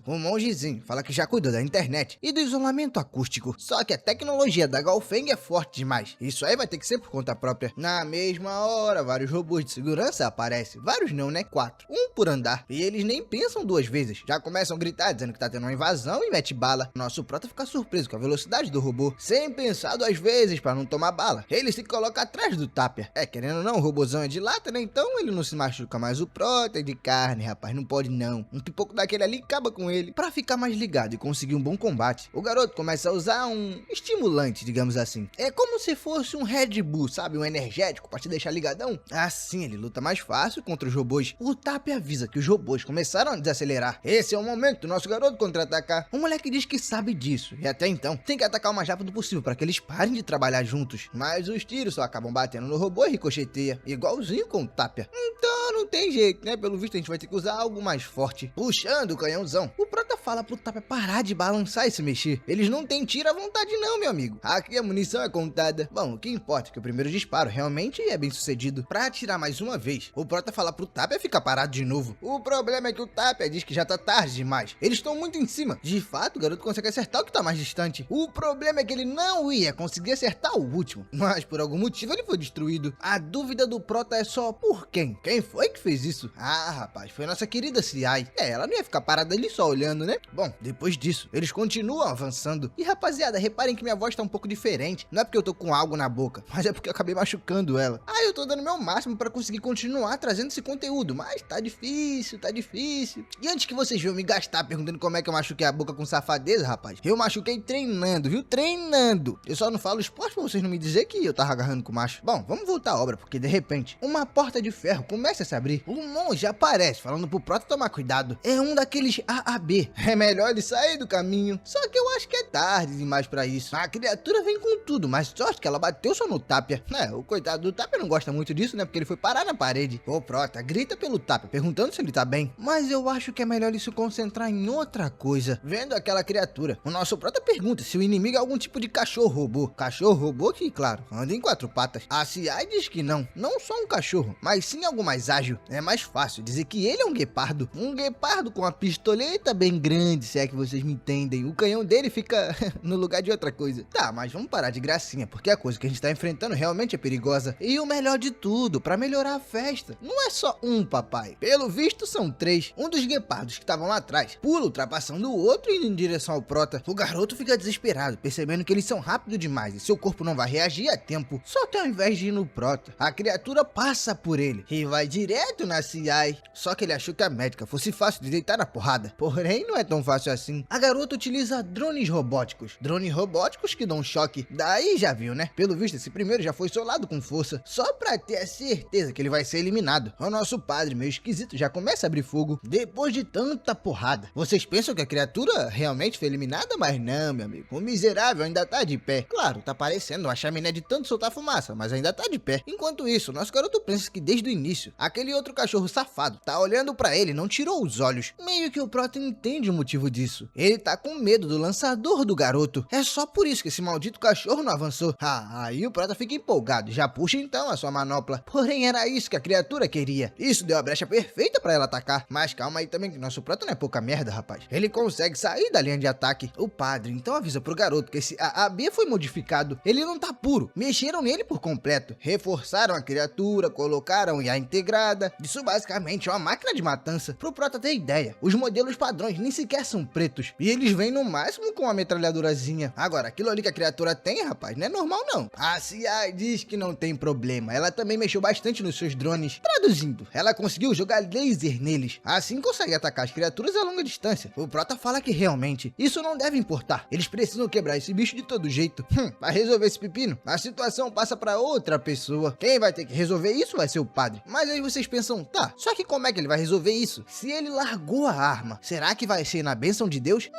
A: O mongezinho fala que já cuidou da internet e do isolamento acústico. Só que a tecnologia da Gaofeng é forte demais. Isso aí vai ter que ser por conta própria. Na mesma hora, vários robôs de segurança aparecem. Vários não, né? 4. Um por andar. E eles nem pensam 2 vezes. Já começam a gritar dizendo que tá tendo uma invasão e mete bala. Nosso prota fica surpreso com a velocidade do robô. Sem pensar 2 vezes pra não tomar bala. Ele se coloca atrás do Tapia. Querendo ou não, o robôzão é de lata, né? Então ele não se machuca mais. O prota é de carne, rapaz. Não pode não. Um pipoco daquele ali acaba com ele. Pra ficar mais ligado e conseguir um bom combate, o garoto começa a usar um estimulante, digamos assim. É como se fosse um Red Bull, sabe? Um energético pra te deixar ligadão. Assim ele luta mais fácil contra os robôs. O Tapia avisa que os robôs começaram a desacelerar. Esse é o momento do nosso garoto contra-atacar. O moleque diz que sabe disso e até então tem que atacar o mais rápido possível para que eles parem de trabalhar juntos. Mas os tiros só acabam batendo no robô e ricocheteia, igualzinho com o Tapia. Então não tem jeito, né? Pelo visto a gente vai ter que usar algo mais forte. Puxando o canhãozão, o prota fala pro Tapia parar de balançar e se mexer. Eles não têm tiro à vontade não, meu amigo. Aqui a munição é contada. Bom, o que importa é que o primeiro disparo realmente é bem sucedido. Pra atirar mais uma vez, o prota fala pro Tapia ficar parado de novo. O problema é que o Tapia diz que já tá tarde demais. Eles estão muito em cima. De fato, o garoto consegue acertar o que tá mais distante. O problema é que ele não ia conseguir acertar o último. Mas por algum motivo ele foi destruído. A dúvida do prota é só por quem? Quem foi que fez isso? Ah, rapaz, foi nossa querida CI. Ela não ia ficar parada ali só olhando, né? Bom, depois disso, eles continuam avançando. E rapaziada, reparem que minha voz tá um pouco diferente. Não é porque eu tô com algo na boca, mas é porque eu acabei machucando ela. Eu tô dando meu máximo pra conseguir continuar trazendo esse conteúdo, mas tá difícil, tá difícil. E antes que vocês venham me gastar perguntando como é que eu machuquei a boca com safadeza, rapaz, eu machuquei treinando, viu? Treinando. Eu só não falo esporte pra vocês não me dizer que eu tava agarrando com o macho. Bom, vamos voltar à obra, porque de repente, uma porta de ferro começa a se abrir. O monge aparece, falando pro prota tomar cuidado. É um daqueles AAB. É melhor ele sair do caminho. Só que eu acho que é tarde demais pra isso. A criatura vem com tudo, mas sorte que ela bateu só no Tapia. O coitado do Tapia não gosta muito disso, né? Porque ele foi parar na parede. O prota grita pelo Tapia, perguntando se ele tá bem. Mas eu acho que é melhor ele se concentrar em outra coisa. Vendo aquela criatura, o nosso prota pergunta se o inimigo é algum tipo de cachorro robô. Cachorro robô que, claro, anda em 4 patas. A CI diz que não. Não só um cachorro, mas sim algo mais ágil. É mais fácil dizer que ele é um guepardo. Um guepardo com uma pistoleta bem grande, se é que vocês me entendem. O canhão dele fica no lugar de outra coisa. Tá, mas vamos parar de gracinha, porque a coisa que a gente tá enfrentando realmente é perigosa. E o melhor de tudo, pra melhorar a festa, não é só um, papai. Pelo visto, são 3. Um dos guepardos que estavam lá atrás pula, ultrapassando o outro e indo em direção ao prota. O garoto fica desesperado, percebendo que eles são rápidos demais e seu corpo não vai reagir a tempo. Só que ao invés de ir no prota, a criatura passa por ele e vai direto na CI. Só que ele achou que a médica fosse fácil de deitar na porrada. Porém, não é tão fácil assim. A garota utiliza drones robóticos. Drones robóticos que dão choque. Daí já viu, né? Pelo visto, esse primeiro já foi solado com força, só pra ter a certeza que ele vai ser eliminado. O nosso padre, meio esquisito, já começa a abrir fogo depois de tanta porrada. Vocês pensam que a criatura realmente foi eliminada? Mas não, meu amigo. O miserável ainda tá de pé. Claro, tá parecendo uma chaminé de tanto soltar fumaça, mas ainda tá de pé. Enquanto isso, nosso garoto pensa que desde o início, aquele outro cachorro safado tá olhando pra ele e não tirou os olhos. Meio que o prota entende o motivo disso. Ele tá com medo do lançador do garoto. É só por isso que esse maldito cachorro não avançou. Aí o prota fica empolgado, já puxa então a sua manopla. Porém, era isso que a criatura queria. Isso deu a brecha perfeita pra ela atacar. Mas calma aí também que nosso prota não é pouca merda, rapaz. Ele consegue sair da linha de ataque. O padre então avisa pro garoto que esse AAB foi modificado. Ele não tá puro. Mexeram nele por completo. Reforçaram a criatura, colocaram IA integrada. Isso basicamente é uma máquina de matança. Pro prota ter ideia, os modelos padrões nem sequer são pretos. E eles vêm no máximo com uma metralhadorazinha. Agora, aquilo ali que a criatura tem, rapaz, não é normal não. A CI diz que não tem problema. arma, ela também mexeu bastante nos seus drones. Traduzindo, ela conseguiu jogar laser neles. Assim consegue atacar as criaturas a longa distância. O Prota fala que realmente isso não deve importar. Eles precisam quebrar esse bicho de todo jeito. Para resolver esse pepino, a situação passa para outra pessoa. Quem vai ter que resolver isso vai ser o padre. Mas aí vocês pensam, tá, só que como é que ele vai resolver isso? Se ele largou a arma, será que vai ser na bênção de Deus?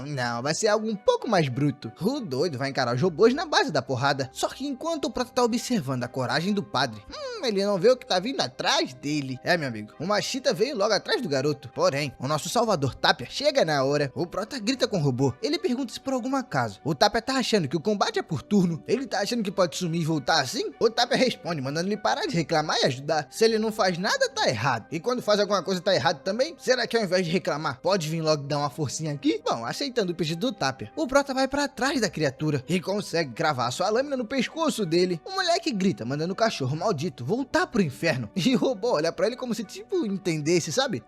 A: Não, vai ser algo um pouco mais bruto. O doido vai encarar os robôs na base da porrada. Só que enquanto o Prota tá observando a coragem do padre, ele não vê o que tá vindo atrás dele. Meu amigo, uma chita veio logo atrás do garoto. Porém, o nosso salvador Tapia chega na hora. O Prota grita com o robô. Ele pergunta se por algum acaso o Tapia tá achando que o combate é por turno. Ele tá achando que pode sumir e voltar assim? O Tapia responde, mandando ele parar de reclamar e ajudar. Se ele não faz nada, tá errado. E quando faz alguma coisa, tá errado também? Será que ao invés de reclamar, pode vir logo dar uma forcinha aqui? Bom, aceitando o pedido do Tapia, o Prota vai pra trás da criatura e consegue cravar sua lâmina no pescoço dele. O moleque grita, mandando o cachorro maldito voltar pro inferno. E o robô olha pra ele como se, entendesse, sabe?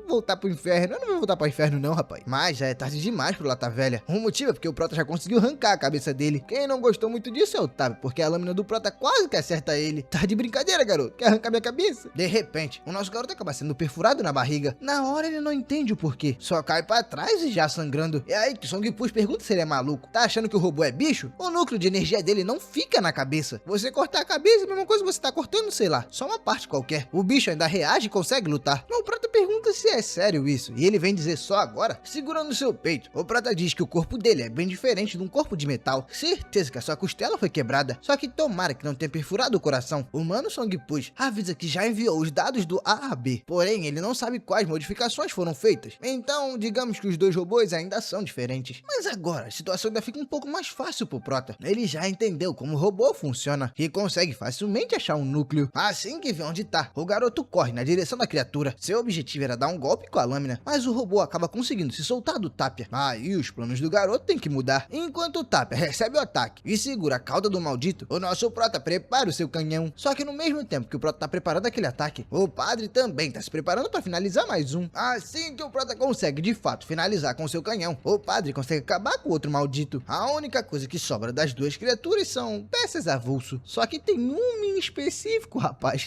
A: Voltar pro inferno. Eu não vou voltar pro inferno não, rapaz. Mas já é tarde demais pro Lata Velha. O motivo é porque o Prota já conseguiu arrancar a cabeça dele. Quem não gostou muito disso é o Tapia, porque a lâmina do Prota quase que acerta ele. Tá de brincadeira, garoto? Quer arrancar minha cabeça? De repente, o nosso garoto acaba sendo perfurado na barriga. Na hora ele não entende o porquê. Só cai pra trás e já sangrando. É aí que o Song Push pergunta se ele é maluco. Tá achando que o robô é bicho? O núcleo de energia dele não fica na cabeça. Você cortar a cabeça é a mesma coisa que você tá cortando, sei lá, só uma parte qualquer. O bicho ainda reage e consegue lutar. Mas o Prota pergunta se é sério isso. E ele vem dizer só agora, segurando seu peito. O Prota diz que o corpo dele é bem diferente de um corpo de metal. Certeza que a sua costela foi quebrada. Só que tomara que não tenha perfurado o coração. O Mano Song Push avisa que já enviou os dados do A a B. Porém, ele não sabe quais modificações foram feitas. Então, digamos que os dois robôs ainda são diferentes. Mas agora, a situação ainda fica um pouco mais fácil pro Prota. Ele já entendeu como o robô funciona e consegue facilmente achar um núcleo. Assim que vê onde tá, o garoto corre na direção da criatura. Seu objetivo era dar um golpe com a lâmina, mas o robô acaba conseguindo se soltar do Tapia. Aí os planos do garoto têm que mudar. Enquanto o Tapia recebe o ataque e segura a cauda do maldito, o nosso Prota prepara o seu canhão. Só que no mesmo tempo que o Prota tá preparando aquele ataque, o padre também tá se preparando para finalizar mais um. Assim que o Prota consegue de fato finalizar com seu canhão, o padre consegue acabar com o outro maldito. A única coisa que sobra das duas criaturas são peças avulso. Só que tem um em específico, rapaz.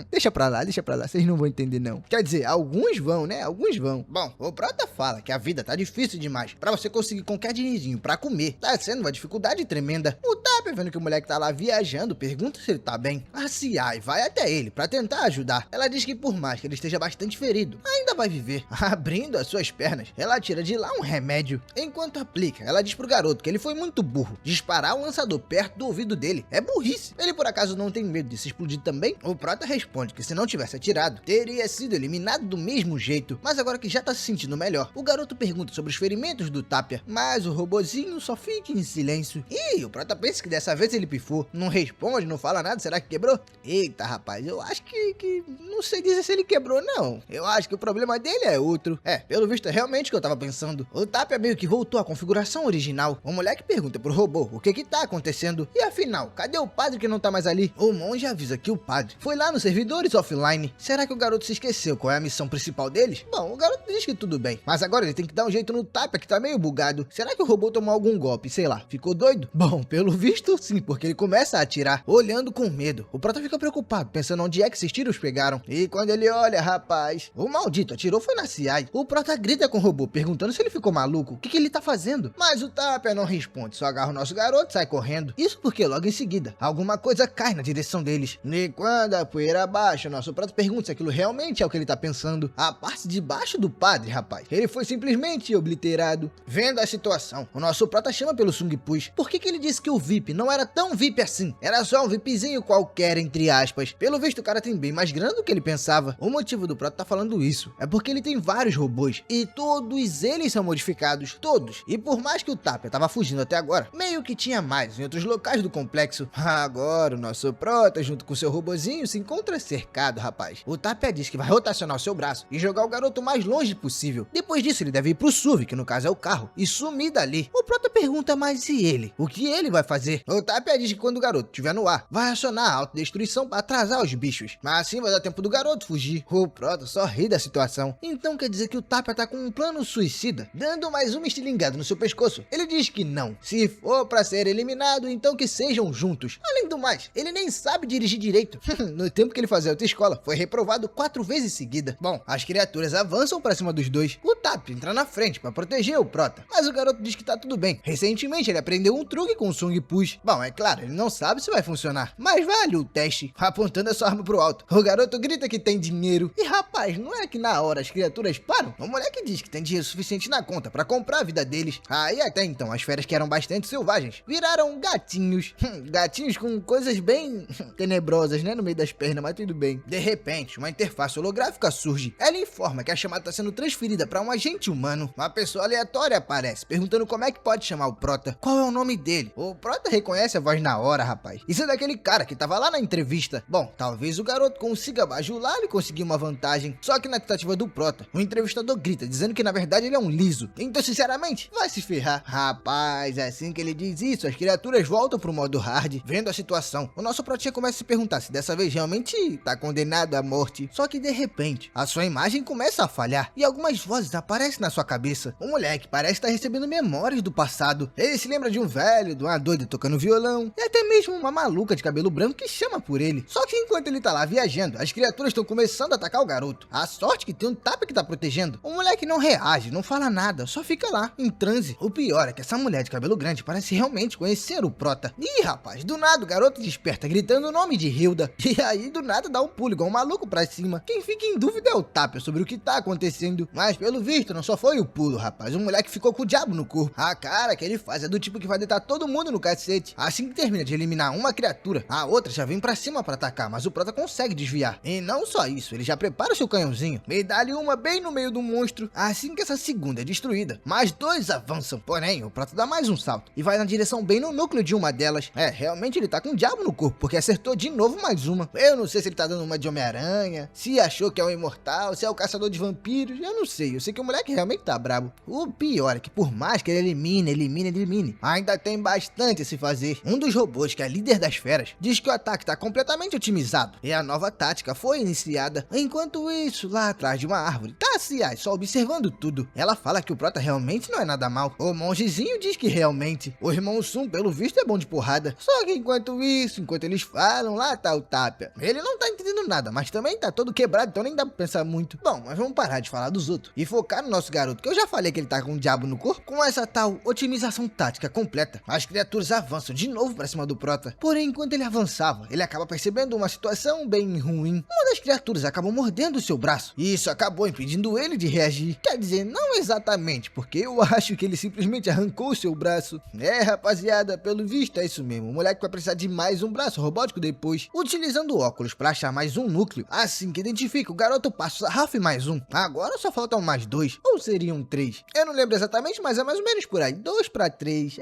A: Deixa pra lá, vocês não vão entender não. Quer dizer, alguns vão, né? Alguns vão. Bom, o Prota fala que a vida tá difícil demais pra você conseguir qualquer dinheirinho pra comer. Tá sendo uma dificuldade tremenda. O Tapia, vendo que o moleque tá lá viajando, pergunta se ele tá bem. A Ciai vai até ele pra tentar ajudar. Ela diz que por mais que ele esteja bastante ferido, ainda vai viver. Abrindo as suas pernas, ela tira de lá um remédio. Enquanto aplica, ela diz pro garoto que ele foi muito burro. Disparar o lançador perto do ouvido dele é burrice. Ele por acaso não tem medo de se explodir também? O Prota responde que se não tivesse atirado, teria sido eliminado do mesmo jeito. Mas agora que já tá se sentindo melhor, o garoto pergunta sobre os ferimentos do Tapia, mas o robozinho só fica em silêncio. E o Prota pensa que dessa vez ele pifou. Não responde, não fala nada, será que quebrou? Eita, rapaz, eu acho que não sei dizer se ele quebrou não. Eu acho que o problema dele é outro. Pelo visto é realmente o que eu tava pensando. O Tapia meio que voltou à configuração original. O moleque pergunta pro robô o que tá acontecendo. E afinal, cadê o padre que não tá mais ali? O monge avisa que o padre foi lá nos servidores offline. Será que o garoto se esqueceu qual é a missão principal deles? Bom, o garoto diz que tudo bem, mas agora ele tem que dar um jeito no Tapia que tá meio bugado. Será que o robô tomou algum golpe, sei lá, ficou doido? Bom, pelo visto sim, porque ele começa a atirar, olhando com medo. O Prota fica preocupado, pensando onde é que esses tiros pegaram. E quando ele olha, rapaz, o maldito atirou foi na Ciai. O Prota grita com o robô, perguntando se ele ficou maluco, o que ele tá fazendo? Mas o Tapia não responde, só agarra o nosso garoto e sai correndo. Isso porque logo em seguida, alguma coisa cai na direção deles. E quando a poeira abaixa, o nosso Prota pergunta se aquilo realmente é o que ele tá pensando. A parte de baixo do padre, rapaz, ele foi simplesmente obliterado. Vendo a situação, o nosso Prota chama pelo Sung Push. Por que ele disse que o VIP não era tão VIP assim? Era só um VIPzinho qualquer, entre aspas. Pelo visto, o cara tem bem mais grana do que ele pensava. O motivo do Prota tá falando isso é porque ele tem vários robôs e todos eles são modificados, todos. E por mais que o Tapia tava fugindo até agora, meio que tinha mais em outros locais do complexo. Agora o nosso Prota Prota, junto com seu robozinho, se encontra cercado, rapaz. O Tapia diz que vai rotacionar o seu braço e jogar o garoto o mais longe possível. Depois disso, ele deve ir pro SUV, que no caso é o carro, e sumir dali. O Prota pergunta, mas e ele? O que ele vai fazer? O Tapia diz que quando o garoto estiver no ar, vai acionar a autodestruição para atrasar os bichos. Mas assim vai dar tempo do garoto fugir. O Prota só ri da situação. Então quer dizer que o Tapia tá com um plano suicida, dando mais uma estilingada no seu pescoço. Ele diz que não. Se for pra ser eliminado, então que sejam juntos. Além do mais, ele nem sabe dirigir direito. No tempo que ele fazia autoescola, foi reprovado 4 vezes seguida. Bom, as criaturas avançam pra cima dos dois. O Tapia entra na frente pra proteger o Prota, mas o garoto diz que tá tudo bem. Recentemente ele aprendeu um truque com o Sung Push. Bom, é claro, ele não sabe se vai funcionar, mas vale o teste. Apontando a sua arma pro alto, o garoto grita que tem dinheiro. E rapaz, não é que na hora as criaturas param? O moleque diz que tem dinheiro suficiente na conta pra comprar a vida deles. Aí até então, as feras que eram bastante selvagens viraram gatinhos. Gatinhos com coisas bem tenebrosas, né, no meio das pernas, mas tudo bem. De repente, uma interface holográfica surge. Ela informa que a chamada está sendo transferida para um agente humano. Uma pessoa aleatória aparece, perguntando como é que pode chamar o Prota. Qual é o nome dele? O Prota reconhece a voz na hora, rapaz. Isso é daquele cara que tava lá na entrevista. Bom, talvez o garoto consiga bajular e conseguir uma vantagem. Só que na tentativa do Prota, o entrevistador grita, dizendo que na verdade ele é um liso. Então, sinceramente, vai se ferrar. Rapaz, é assim que ele diz isso, as criaturas voltam pro modo hard. Vendo a situação, o nosso Protinha começa a se perguntar se dessa vez realmente tá condenado à morte. Só que de repente, a sua imagem começa a falhar e algumas vozes aparecem na sua cabeça. O moleque parece estar recebendo memórias do passado. Ele se lembra de um velho, de uma doida tocando violão e até mesmo uma maluca de cabelo branco que chama por ele. Só que enquanto ele tá lá viajando, as criaturas estão começando a atacar o garoto. A sorte que tem um Tapia que tá protegendo. O moleque não reage, não fala nada, só fica lá, em transe. O pior é que essa mulher de cabelo grande parece realmente conhecer o Prota. Ih, rapaz, do nada o garoto desperta gritando o nome de Hilda. E aí do nada dá um pulo igual um maluco pra cima. Quem fica em dúvida é o Tapia sobre o que tá acontecendo. Mas pelo visto não só foi o pulo, rapaz. O moleque ficou com o diabo no corpo. A cara que ele faz é do tipo que vai deitar todo mundo no cacete. Assim que termina de eliminar uma criatura, a outra já vem pra cima pra atacar, mas o Prota consegue desviar. E não só isso, ele já prepara o seu canhãozinho e dá-lhe uma bem no meio do monstro. Assim que essa segunda é destruída, mais 2 avançam. Porém, o Prota dá mais um salto e vai na direção bem no núcleo de uma delas. Realmente ele tá com o diabo no corpo, porque acertou de novo mais uma. Eu não sei se ele tá dando uma de Homem-Aranha, se achou que é um imortal, se é o caçador de vampiros, eu não sei. Eu sei que o moleque realmente tá brabo. O pior é que por mais que ele elimine, ainda tem bastante a se fazer. Um dos robôs, que é líder das feras, diz que o ataque tá completamente otimizado e a nova tática foi iniciada. Enquanto isso, lá atrás de uma árvore, tá a Ciai só observando tudo. Ela fala que o Prota realmente não é nada mal. O mongezinho diz que realmente. O irmão Sum, pelo visto, é bom de porrada. Só que enquanto isso, enquanto eles falam, lá tá o Tapia. Ele não tá entendendo nada, mas também tá todo quebrado, então nem dá pra pensar muito. Bom, mas vamos parar de falar dos outros e focar no nosso garoto, que eu já falei que ele tá com um diabo no corpo. Com essa tal otimização tática completa, as criaturas avançam de novo pra cima do Prota. Porém, enquanto ele avançava, ele acaba percebendo uma situação bem ruim. Uma das criaturas acabou mordendo o seu braço, e isso acabou impedindo ele de reagir. Quer dizer, não exatamente, porque eu acho que ele simplesmente arrancou o seu braço. Rapaziada, pelo visto é isso mesmo. O moleque vai precisar de mais um braço robótico depois. Utilizando o óculos para achar mais um núcleo, assim que identifica, o garoto passa o sarrafo e mais um. Agora só faltam mais 2, ou seriam 3. Eu não lembro exatamente, mas é mais ou menos por aí. 2 para 3,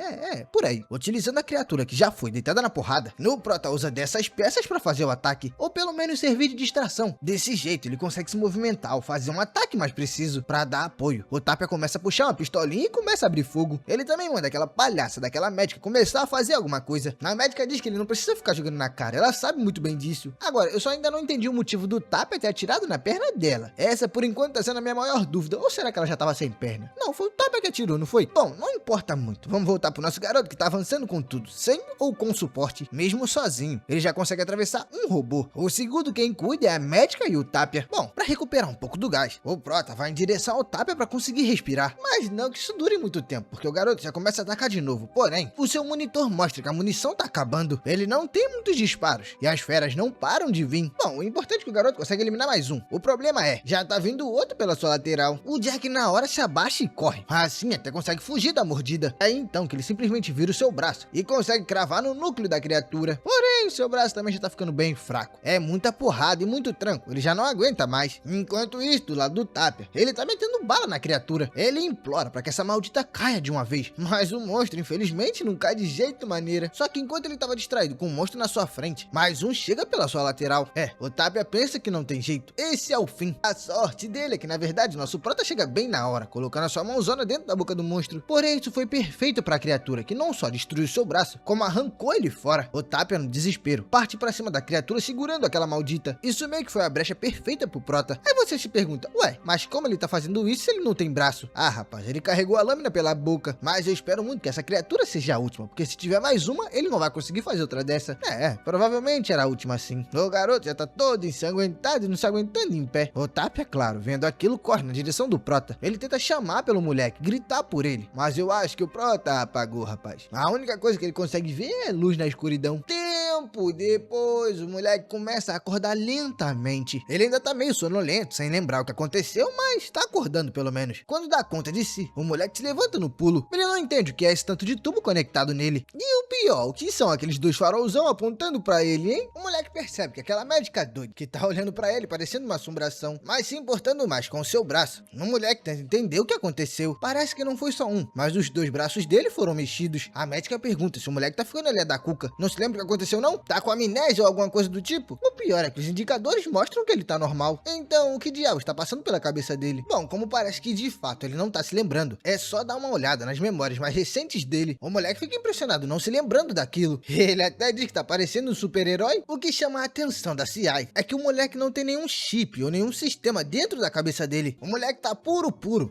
A: por aí. Utilizando a criatura que já foi deitada na porrada, o Prota usa dessas peças para fazer o ataque, ou pelo menos servir de distração. Desse jeito ele consegue se movimentar ao fazer um ataque mais preciso para dar apoio. O Tapia começa a puxar uma pistolinha e começa a abrir fogo. Ele também manda aquela palhaça daquela médica começar a fazer alguma coisa. A médica diz que ele não precisa ficar jogando na cara, ela sabe muito bem disso. Agora, eu só ainda não entendi o motivo do Tapia ter atirado na perna dela. Essa, por enquanto, tá sendo a minha maior dúvida. Ou será que ela já tava sem perna? Não, foi o Tapia que atirou, não foi? Bom, não importa muito. Vamos voltar pro nosso garoto que tá avançando com tudo, sem ou com suporte, mesmo sozinho. Ele já consegue atravessar um robô. O segundo quem cuida é a médica e o Tapia. Bom, pra recuperar um pouco do gás, o Prota vai em direção ao Tapia pra conseguir respirar. Mas não que isso dure muito tempo, porque o garoto já começa a atacar de novo. Porém, o seu monitor mostra que a munição tá acabando. Ele não tem muitos disparos e as feras não param de vir. Bom, Bom, o importante é que o garoto consegue eliminar mais um. O problema é, já tá vindo outro pela sua lateral. O Jack na hora se abaixa e corre. Assim até consegue fugir da mordida. É então que ele simplesmente vira o seu braço e consegue cravar no núcleo da criatura. Porém, seu braço também já tá ficando bem fraco. É muita porrada e muito tranco. Ele já não aguenta mais. Enquanto isso, do lado do Tapia, ele tá metendo bala na criatura. Ele implora pra que essa maldita caia de uma vez. Mas o monstro, infelizmente, não cai de jeito maneira. Só que enquanto ele tava distraído com o monstro na sua frente, mais um chega pela sua lateral. O Tapia pensa que não tem jeito. Esse é o fim. A sorte dele é que, na verdade, nosso prota chega bem na hora, colocando a sua mãozona dentro da boca do monstro. Porém, isso foi perfeito pra criatura, que não só destruiu seu braço, como arrancou ele fora. O Tapia, no desespero, parte pra cima da criatura segurando aquela maldita. Isso meio que foi a brecha perfeita pro prota. Aí você se pergunta, ué, mas como ele tá fazendo isso se ele não tem braço? Ah, rapaz, ele carregou a lâmina pela boca. Mas eu espero muito que essa criatura seja a última, porque se tiver mais uma, ele não vai conseguir fazer outra dessa. Provavelmente era a última sim. O garoto já tá todo ensanguentado e não se aguentando em pé. O Tapia, claro, vendo aquilo, corre na direção do prota. Ele tenta chamar pelo moleque, gritar por ele, mas eu acho que o prota apagou, rapaz. A única coisa que ele consegue ver é luz na escuridão. Tempo depois, o moleque começa a acordar lentamente. Ele ainda tá meio sonolento, sem lembrar o que aconteceu, mas tá acordando pelo menos. Quando dá conta de si, o moleque se levanta no pulo. Ele não entende o que é esse tanto de tubo conectado nele. E o pior, o que são aqueles dois farolzão apontando pra ele, hein? O moleque percebe que aquela médica doida que tá olhando pra ele parecendo uma assombração, mas se importando mais com o seu braço. O moleque tenta entender o que aconteceu. Parece que não foi só um, mas os dois braços dele foram mexidos. A médica pergunta se o moleque tá ficando ali da cuca. Não se lembra o que aconteceu não? Tá com amnésia ou alguma coisa do tipo? O pior é que os indicadores mostram que ele tá normal. Então, o que diabos tá passando pela cabeça dele? Bom, como parece que de fato ele não tá se lembrando, é só dar uma olhada nas memórias mais recentes dele. O moleque fica impressionado não se lembrando daquilo. Ele até diz que tá parecendo um super-herói. O que chama a atenção da CI é que o moleque não tem nenhum chip ou nenhum sistema dentro da cabeça dele. O moleque tá puro.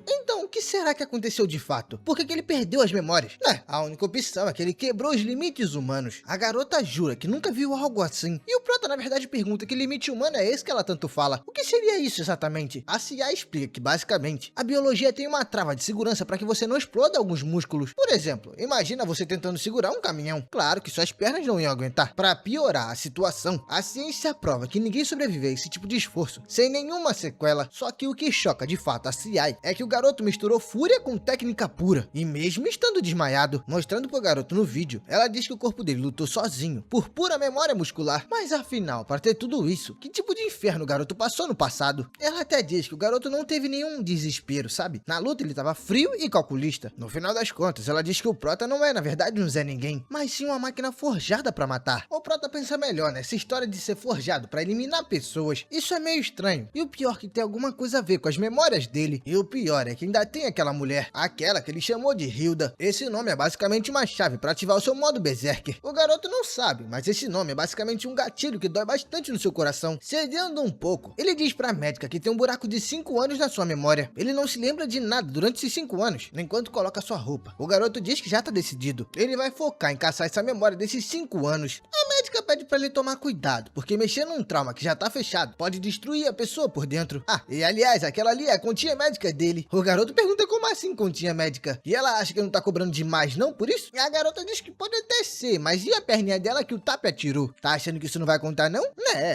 A: Então, o que será que aconteceu de fato? Por que ele perdeu as memórias? A única opção é que ele quebrou os limites humanos. A garota jura que nunca viu algo assim. E o prota, na verdade, pergunta que limite humano é esse que ela tanto fala. O que seria isso exatamente? A CIA explica que, basicamente, a biologia tem uma trava de segurança para que você não exploda alguns músculos. Por exemplo, imagina você tentando segurar um caminhão. Claro que suas pernas não iam aguentar. Para piorar a situação, a ciência prova que ninguém sobrevive a esse tipo de esforço, sem nenhuma sequela. Só que o que choca de fato a CIA é que o garoto misturou fúria com técnica pura. E mesmo estando desmaiado, mostrando pro garoto no vídeo, ela diz que o corpo dele lutou sozinho, por pura memória muscular. Mas afinal, para ter tudo isso, que tipo de inferno o garoto passou no passado? Ela até diz que o garoto não teve nenhum desespero, sabe? Na luta ele tava frio e calculista. No final das contas, ela diz que o prota não é na verdade um Zé Ninguém, mas sim uma máquina forjada para matar. O prota pensa melhor nessa história de ser forjado para eliminar pessoas. Isso é meio estranho. E o pior é que tem alguma coisa a ver com as memórias dele. E o pior é que ainda tem aquela mulher, aquela que ele chamou de Hilda. Esse nome é basicamente uma chave para ativar o seu modo Berserker. O garoto não sabe, mas esse nome é basicamente um gatilho que dói bastante no seu coração. Cedendo um pouco, ele diz pra médica que tem um buraco de 5 anos na sua memória. Ele não se lembra de nada durante esses 5 anos, enquanto coloca sua roupa. O garoto diz que já tá decidido. Ele vai focar em caçar essa memória desses 5 anos. A médica pede pra ele tomar cuidado, porque mexer num trauma que já tá fechado pode destruir a pessoa por dentro. E aliás, aquela ali é a continha médica dele. O garoto pergunta como assim continha médica? E ela acha que não tá cobrando demais não por isso? E a garota diz que pode até ser, mas e a perninha dela que o Tapia tirou? Tá achando que isso não vai contar não?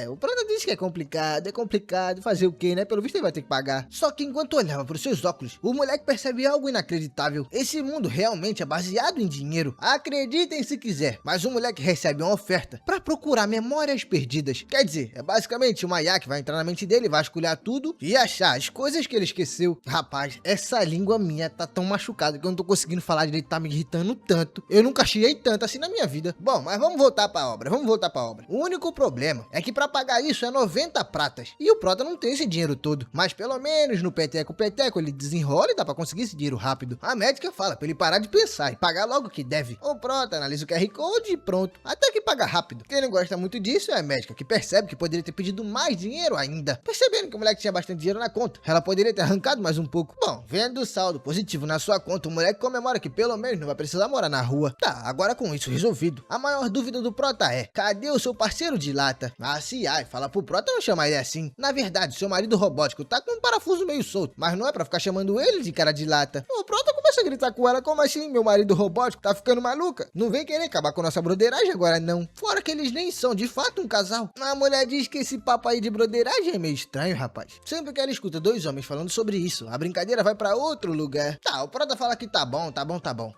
A: O prota diz que é complicado, fazer o quê, né? Pelo visto ele vai ter que pagar. Só que enquanto olhava pros seus óculos, o moleque percebe algo inacreditável. Esse mundo realmente é baseado em dinheiro. Acreditem se quiser, mas o moleque recebe uma oferta pra procurar memórias perdidas. Quer dizer, é basicamente uma IA que vai entrar na mente dele, vasculhar tudo e achar as coisas que ele esqueceu. Rapaz, essa língua minha tá tão machucada que eu não tô conseguindo falar direito, tá me irritando tanto. Eu nunca chiei tanto assim na minha vida. Bom, mas vamos voltar pra obra, O único problema é que pra pagar isso é 90 pratas. E o prota não tem esse dinheiro todo. Mas pelo menos no peteco ele desenrola e dá pra conseguir esse dinheiro rápido. A médica fala pra ele parar de pensar e pagar logo o que deve. O prota analisa o QR Code e pronto. Até que paga rápido. Quem não gosta muito disso é a médica, que percebe que poderia ter pedido mais dinheiro ainda. Percebendo que o moleque tinha bastante dinheiro na conta, ela poderia ter arrancado mais um pouco. Bom, vendo o saldo positivo na sua conta, o moleque comemora que pelo menos não vai precisar morar na rua. Tá, agora com isso resolvido, a maior dúvida do prota Prota é: cadê o seu parceiro de lata? A CI fala pro Prota não chamar ele assim. Na verdade, seu marido robótico tá com um parafuso meio solto, mas não é pra ficar chamando ele de cara de lata. O Prota começa a gritar com ela: como assim, meu marido robótico tá ficando maluca? Não vem querer acabar com nossa broderagem agora não. Fora que eles nem são de fato um casal. A mulher diz que esse papo aí de broderagem é meio estranho, rapaz. Sempre que ela escuta dois homens falando sobre isso, a brincadeira vai pra outro lugar. Tá, o Prota fala que tá bom.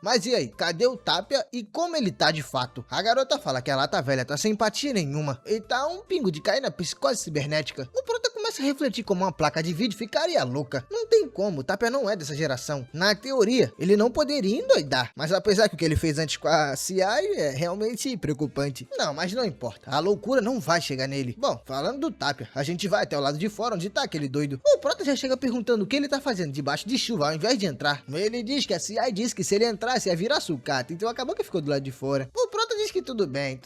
A: Mas e aí, cadê o Tapia e como ele tá de fato? A garota fala que a lata velha tá sem empatia nenhuma e tá um pingo de cair na psicose cibernética. O Prota começa a refletir como uma placa de vídeo ficaria louca. Não tem como, o Tapia não é dessa geração. Na teoria, ele não poderia endoidar, mas apesar que o que ele fez antes com a CI é realmente preocupante. Não, mas não importa, a loucura não vai chegar nele. Bom, falando do Tapia, a gente vai até o lado de fora onde tá aquele doido. O Prota já chega perguntando o que ele tá fazendo debaixo de chuva ao invés de entrar. Ele diz que a CI disse que se ele entrasse ia virar sucata, então acabou que ficou do lado de fora. O Prota diz que tudo bem,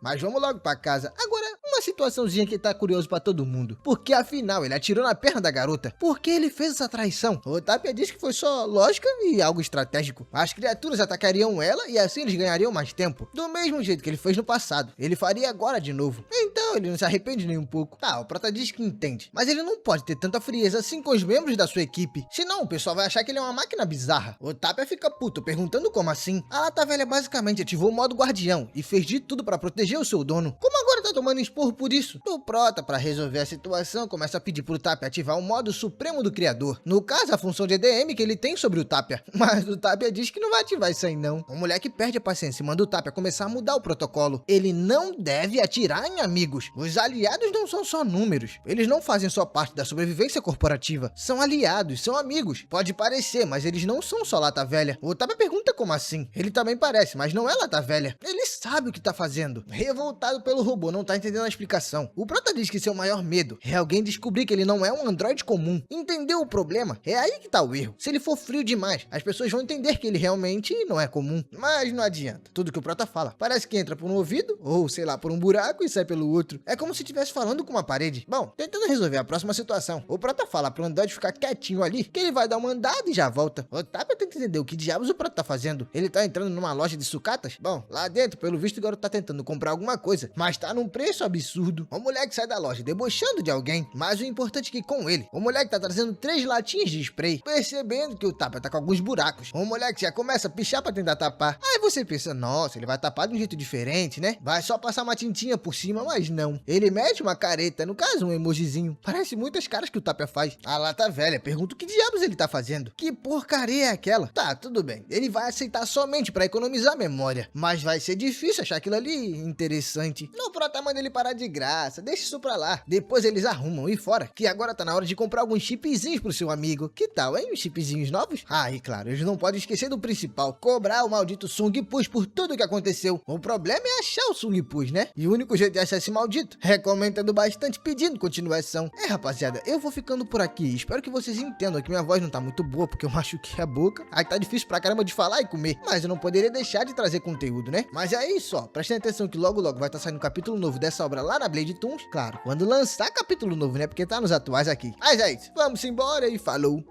A: mas vamos logo pra casa. Agora, uma situaçãozinha que tá curioso pra todo mundo. Porque afinal ele atirou na perna da garota. Por que ele fez essa traição? O Tapia diz que foi só lógica e algo estratégico. As criaturas atacariam ela e assim eles ganhariam mais tempo. Do mesmo jeito que ele fez no passado. Ele faria agora de novo. Então ele não se arrepende nem um pouco. Tá, o Prota diz que entende. Mas ele não pode ter tanta frieza assim com os membros da sua equipe. Senão o pessoal vai achar que ele é uma máquina bizarra. O Tapia fica puto perguntando como assim. A lata velha basicamente ativou o modo guardião e fez de tudo pra proteger o seu dono. Como agora tá tomando esporro por isso? O Prota, pra resolver a situação, começa a pedir pro Tapia ativar o modo supremo do criador. No caso, a função de EDM que ele tem sobre o Tapia. Mas o Tapia diz que não vai ativar isso aí não. O moleque perde a paciência e manda o Tapia começar a mudar o protocolo. Ele não deve atirar em amigos. Os aliados não são só números. Eles não fazem só parte da sobrevivência corporativa. São aliados, são amigos. Pode parecer, mas eles não são só lata velha. O Tapia pergunta como assim. Ele também parece, mas não é lata velha. Ele sabe o que tá fazendo. Revoltado pelo robô, não tá entendendo a explicação. O Prota diz que seu maior medo é alguém descobrir que ele não é um androide comum. Entendeu o problema? É aí que tá o erro. Se ele for frio demais, as pessoas vão entender que ele realmente não é comum. Mas não adianta. Tudo que o Prota fala parece que entra por um ouvido, ou sei lá, por um buraco e sai pelo outro. É como se estivesse falando com uma parede. Bom, tentando resolver a próxima situação, o Prota fala pro androide ficar quietinho ali, que ele vai dar uma andada e já volta. O Tapia tem que entender o que diabos o Prota tá fazendo. Ele tá entrando numa loja de sucatas? Bom, lá dentro, pelo visto, o garoto tá tentando comprar alguma coisa, mas tá num preço absurdo. O moleque sai da loja debochando de alguém, mas o importante é que com ele, o moleque tá trazendo 3 latinhas de spray, percebendo que o Tapia tá com alguns buracos. O moleque já começa a pichar pra tentar tapar. Aí você pensa, nossa, ele vai tapar de um jeito diferente, né? Vai só passar uma tintinha por cima, mas não. Ele mete uma careta, no caso um emojizinho. Parece muitas caras que o Tapia faz. A lata velha pergunta o que diabos ele tá fazendo. Que porcaria é aquela? Tá, tudo bem. Ele vai aceitar somente pra economizar memória, mas vai ser difícil achar aquilo ali interessante. No Prota manda ele parar de graça, deixa isso pra lá. Depois eles arrumam e fora, que agora tá na hora de comprar alguns chipzinhos pro seu amigo. Que tal, hein? Os chipzinhos novos? Ah, e claro, eles não podem esquecer do principal, cobrar o maldito Sung Puss por tudo que aconteceu. O problema é achar o Sung Puss, né? E o único jeito de achar esse maldito é comentando bastante, pedindo continuação. É, rapaziada, eu vou ficando por aqui. Espero que vocês entendam que minha voz não tá muito boa, porque eu machuquei a boca. Aí tá difícil pra caramba de falar e comer. Mas eu não poderia deixar de trazer conteúdo, né? Mas é isso, ó. Prestem atenção que logo vai estar saindo um capítulo novo dessa obra lá na Blade Toons. Claro, quando lançar capítulo novo, né? Porque tá nos atuais aqui. Mas é isso. Vamos embora e falou!